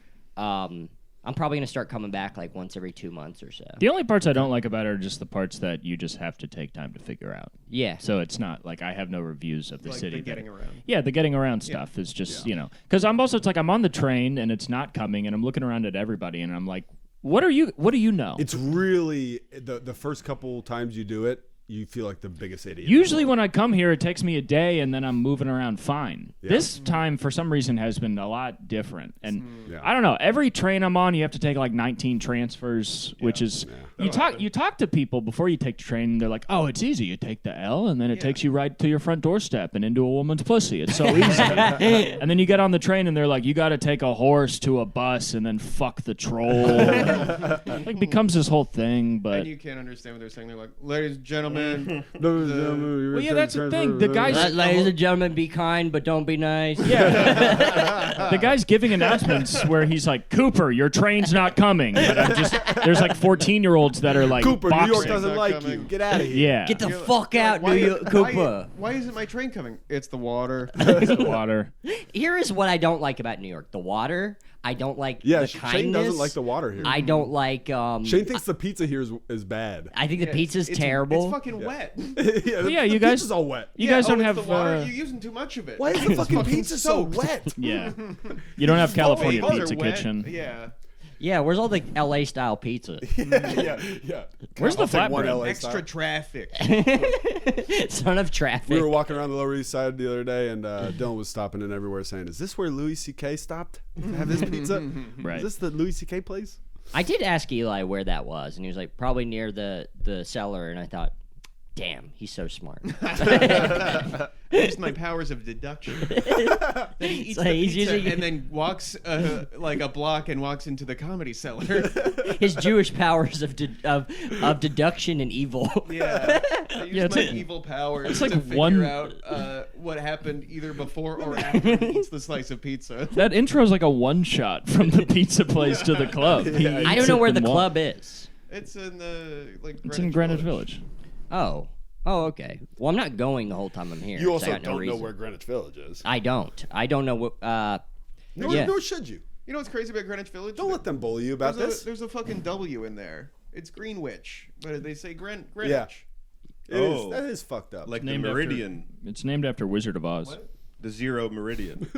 I'm probably gonna start coming back like once every 2 months or so. The only parts I don't like about it are just the parts that you just have to take time to figure out. Yeah. So it's not like I have no reviews of the Like city. the getting around. Yeah, the getting around stuff is just, because I'm also, it's like I'm on the train and it's not coming and I'm looking around at everybody and I'm like, what do you know? It's really the first couple times you do it, you feel like the biggest idiot. Usually when I come here, it takes me a day and then I'm moving around fine. Yeah. This time, for some reason, has been a lot different. And Yeah. I don't know. Every train I'm on, you have to take like 19 transfers, which is you talk to people before you take the train. And they're like, "Oh, it's easy. You take the L, and then it takes you right to your front doorstep and into a woman's pussy. It's so easy." And then you get on the train, and they're like, "You got to take a horse to a bus, and then fuck the troll." Like becomes this whole thing, but. And you can't understand what they're saying. They're like, ladies and gentlemen. Well, yeah, that's the thing. The guys, Ladies and gentlemen, be kind, but don't be nice. yeah, the guy's giving announcements where he's like, "Cooper, your train's not coming." But I'm just there's like 14-year-olds that are like, Cooper, boxing. New York doesn't Not like you. coming. Get out of here. Yeah, Get the You're fuck like, out, why- New York, Cooper. Why isn't my train coming? It's the water. it's the water. Here is what I don't like about New York: the water. I don't like Yeah, the Shane kindness. doesn't like the water here. I don't like. Shane thinks the pizza here is bad. I think the pizza's It's terrible. It's fucking wet. Yeah, you the guys- pizza's all wet. You guys don't it's have. the water. You're using too much of it. Why is the fucking pizza so soaked. wet? Yeah, you don't have California Both are Pizza wet. Kitchen. Yeah. Yeah, where's all the LA style pizza? yeah. Where's the I'll take one flatbread? LA Extra style. traffic. Son of traffic. We were walking around the Lower East Side the other day, and Dylan was stopping in everywhere saying, "Is this where Louis C.K. stopped to have his pizza? Right. Is this the Louis C.K. place?" I did ask Eli where that was, and he was like, probably near the cellar. And I thought, damn, he's so smart. Used my powers of deduction. Then he eats So the he's pizza using- and then walks like a block and walks into the comedy cellar. His Jewish powers of deduction and evil. Yeah, I used it's my like- evil powers it's like to figure one- out what happened either before or after he eats the slice of pizza. That intro is like a one shot from the pizza place to the club. He I eats don't know it where the and club is. It's in the It's in Greenwich Village. Oh, okay. Well, I'm not going the whole time I'm here. You 'cause I also got no don't know reason. where Greenwich Village is. I don't know what. Nor, yeah. nor should you. You know what's crazy about Greenwich Village? Don't let them bully you about there's this. there's a fucking W in there. It's Greenwich, but they say Greenwich. Yeah. Oh. That is fucked up. Like the Named after- meridian, It's named after Wizard of Oz. the zero meridian,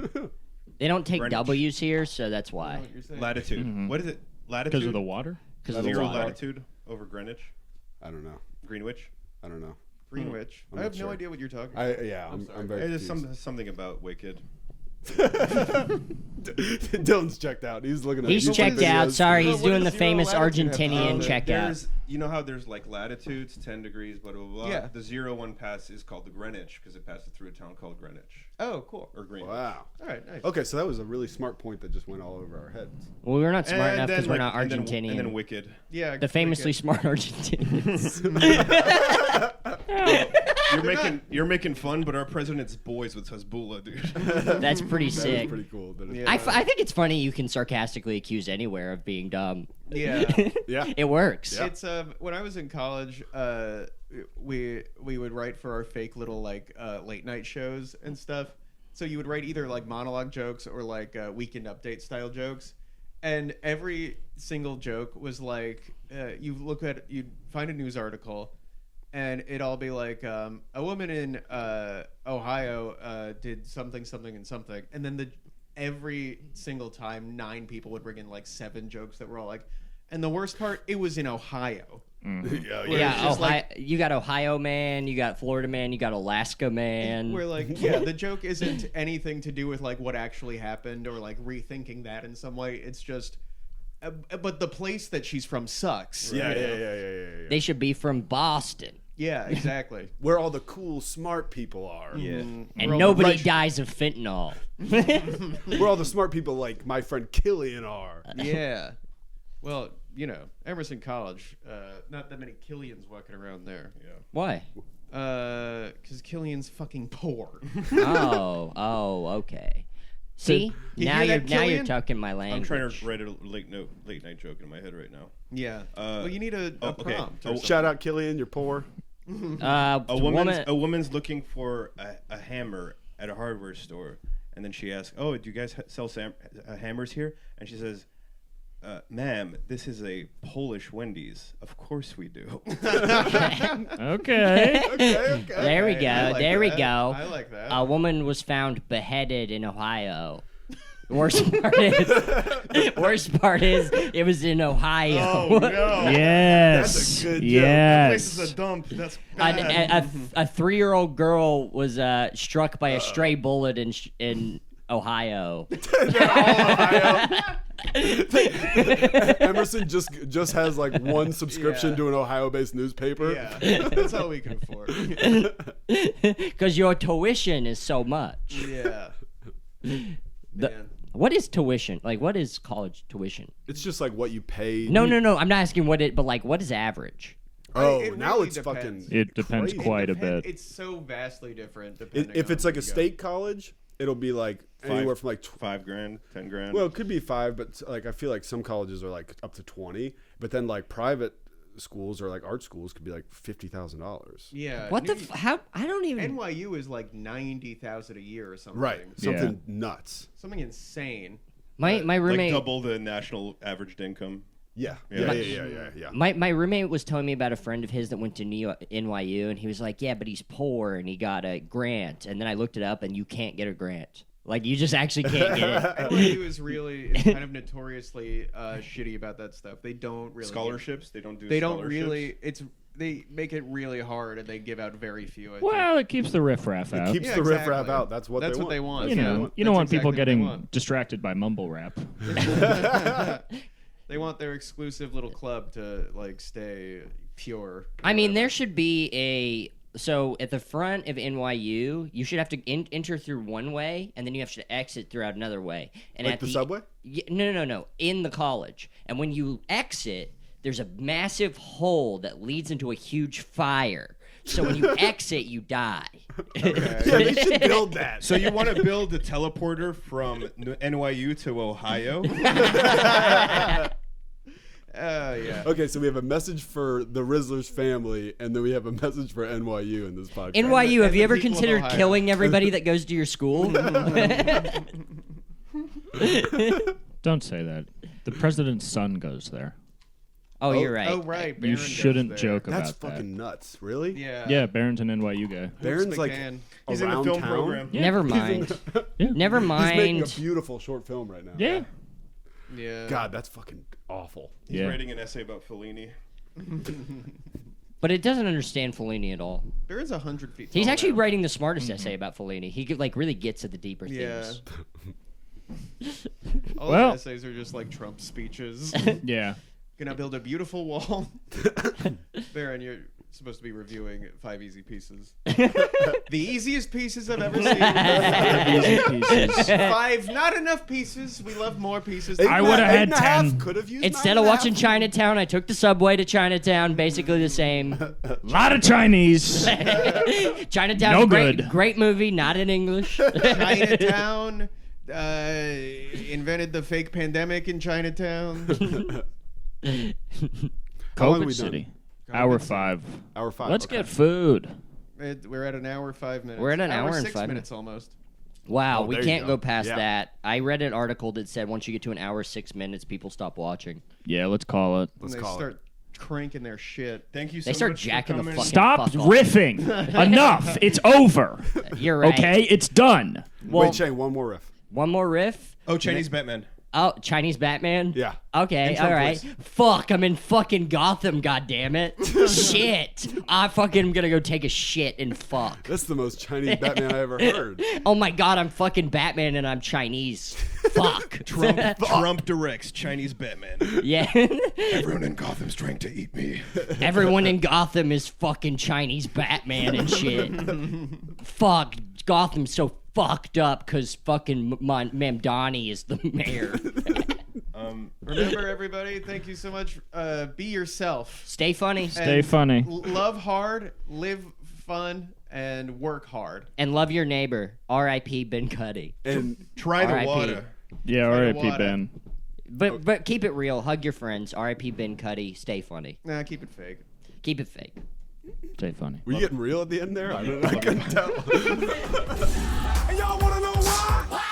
They don't take Greenwich. W's here, so that's I don't know why. what you're saying. latitude. What is it? Latitude. Because of the water? Because of the zero water. latitude over Greenwich, I don't know. Greenwich. I don't know. Greenwich. I'm I not have no sure. idea what you're talking about. I'm very There's confused. something about Wicked. Dylan's checked out. He's looking at He's YouTube checked out. videos. Sorry, Well, he's what doing does the zero famous latitude have to do Argentinian with it? checkout. There's, you know how there's like latitudes, 10 degrees, blah blah blah. Yeah. The 01 pass is called the Greenwich because it passes through a town called Greenwich Oh, cool. or Greenwich. Wow. All right, nice. Okay, so that was a really smart point that just went all over our heads. Well, we're not smart enough then, because we're not and then- Argentinian. And then Wicked. Yeah. The famously Wicked. smart Argentinians. You're making fun, but our president's boys with Hezbollah, dude. That's pretty That is sick. pretty cool. That is Yeah. I think it's funny you can sarcastically accuse anywhere of being dumb. Yeah. Yeah. It works. Yeah. It's when I was in college, we would write for our fake little like late night shows and stuff. So you would write either like monologue jokes or like weekend update style jokes, and every single joke was like you'd find a news article, and it'd all be like a woman in Ohio did something and something, and then every single time 9 people would bring in like 7 jokes that were all like, and the worst part, it was in Ohio. Yeah, Where Yeah, it's just Ohio, you got Ohio man, you got Florida man, you got Alaska man. Where like, yeah, the joke isn't anything to do with like what actually happened or like rethinking that in some way. It's just, but the place that she's from sucks. Yeah, you know? yeah. They should be from Boston. Yeah, exactly. Where all the cool, smart people are. Yeah. And all nobody right- dies of fentanyl. Where all the smart people like my friend Killian are. Yeah. Well, you know, Emerson College, not that many Killians walking around there. Yeah. Why? Because Killian's fucking poor. Oh, okay. See, You now hear you're that, now you're Killian? talking my I'm language. trying to write a late night joke in my head right now. Yeah. Well, you need a okay. prompt. Oh, Or something. Shout out Killian, you're poor. A woman's looking for a hammer at a hardware store, and then she asks, "Oh, do you guys sell hammers here?" And she says, "Ma'am, this is a Polish Wendy's. Of course we do." Okay. Okay. There we go. I like There we that. go. I like that. A woman was found beheaded in Ohio. Worst part is it was in Ohio. Oh, no! Yes. That's a good joke. Yes. This is a dump. That's A 3-year-old girl was struck by a stray bullet in Ohio. Emerson just has like one subscription Yeah. to an Ohio-based newspaper. Yeah, that's all we can afford. Because your tuition is so much. Yeah. Man. What is tuition? Like, what is college tuition? It's just like what you pay. No. I'm not asking what it, but like, what is average? Oh, It now really it's depends. fucking. It depends crazy. quite a bit. It's so vastly different depending If it's on like a where you go. state college, it'll be like anywhere from like. $5,000, $10,000. Well, it could be 5, but like I feel like some colleges are like up to 20, but then like private schools or like art schools could be like $50,000. Yeah. What the? How? I don't even. NYU is like 90,000 a year or something. Right, something nuts. Something insane. My like roommate. double the national average income. Yeah. My roommate was telling me about a friend of his that went to NYU, and he was like, "Yeah, but he's poor, and he got a grant." And then I looked it up, and you can't get a grant. Like, you just actually can't get it. NYU is kind of notoriously shitty about that stuff. They don't really Scholarships? They don't do They don't scholarships? really. They make it really hard, and they give out very few. I think. Well, it keeps the riffraff out. Keeps Yeah, the riffraff exactly. out. That's what they want. You Yeah, know, you don't that's want people exactly what they getting want. distracted by mumble rap. They want their exclusive little club to like stay pure. I mean, there should be so at the front of NYU, you should have to enter through one way, and then you have to exit throughout another way. And Like at the subway? No. In the college, and when you exit, there's a massive hole that leads into a huge fire. So when you exit, you die. Yeah, they should build that. So you want to build a teleporter from NYU to Ohio? Yeah. Okay, so we have a message for the Rizzler's family, and then we have a message for NYU in this podcast. NYU, have you ever people of considered Ohio. killing everybody that goes to your school? Don't say that. The president's son goes there. Oh, you're right. Oh, right. You Baron goes shouldn't there. joke That's about fucking nuts. Really? Yeah. that. Yeah, Barron's an NYU guy. Barron's like McMahon. He's in the around film town. program. Yeah. Never mind. Never He's making a mind. beautiful short film right now. Yeah. Yeah. God, that's fucking awful. He's Yeah. writing an essay about Fellini. But it doesn't understand Fellini at all. Barron's 100 feet. He's tall actually now. writing the smartest essay about Fellini. He like really gets at the deeper Yeah. themes. All Well- the essays are just like Trump speeches. Yeah. Gonna build a beautiful wall. Baron, you're supposed to be reviewing 5 easy pieces. The easiest pieces I've ever seen. Easy pieces. 5 not enough pieces. We love more pieces. I would've had 10. Could have used Instead of watching Chinatown, I took the subway to Chinatown. Basically the same. A lot of Chinese. Chinatown, No great, good. great movie, not in English. Chinatown invented the fake pandemic in Chinatown. How long have COVID we done? City. Hour 5. Hour 5. Let's okay. get food. We're at an hour 5 minutes. We're at an hour and 6 5 minutes almost. Wow, Oh, we there you can't go. go past Yeah. that. I read an article that said once you get to an hour 6 minutes, people stop watching. Yeah, let's call it. Let's And they call start cranking their shit. Thank you so They start much jacking for the coming. fucking Stop fuck off. riffing. Enough. It's over. You're right. Okay? It's done. Well, Wait, Shane, one more riff. one more riff. Oh, Chinese Batman. Oh, Chinese Batman? Yeah. Okay, Intro, all right. please. Fuck, I'm in fucking Gotham, goddammit. Shit. I fucking gonna go take a shit and fuck. That's the most Chinese Batman I ever heard. Oh my god, I'm fucking Batman and I'm Chinese. Fuck. Trump directs Chinese Batman. Yeah. Everyone in Gotham's trying to eat me. Everyone in Gotham is fucking Chinese Batman and shit. Fuck, Gotham's so fucked up because fucking Mamdani is the mayor. Remember, everybody, thank you so much. Be yourself. Stay funny Stay funny. Love hard, live fun, and work hard. and love your neighbor. R.I.P. Ben Cuddy. And Try the R.I.P. water. Yeah, Try to R.I.P. water. Ben. But keep it real. Hug your friends. R.I.P. Ben Cuddy. Stay funny. Nah, keep it fake. Keep it fake. Stay funny. were you getting real at the end there? I couldn't tell. And y'all wanna know why?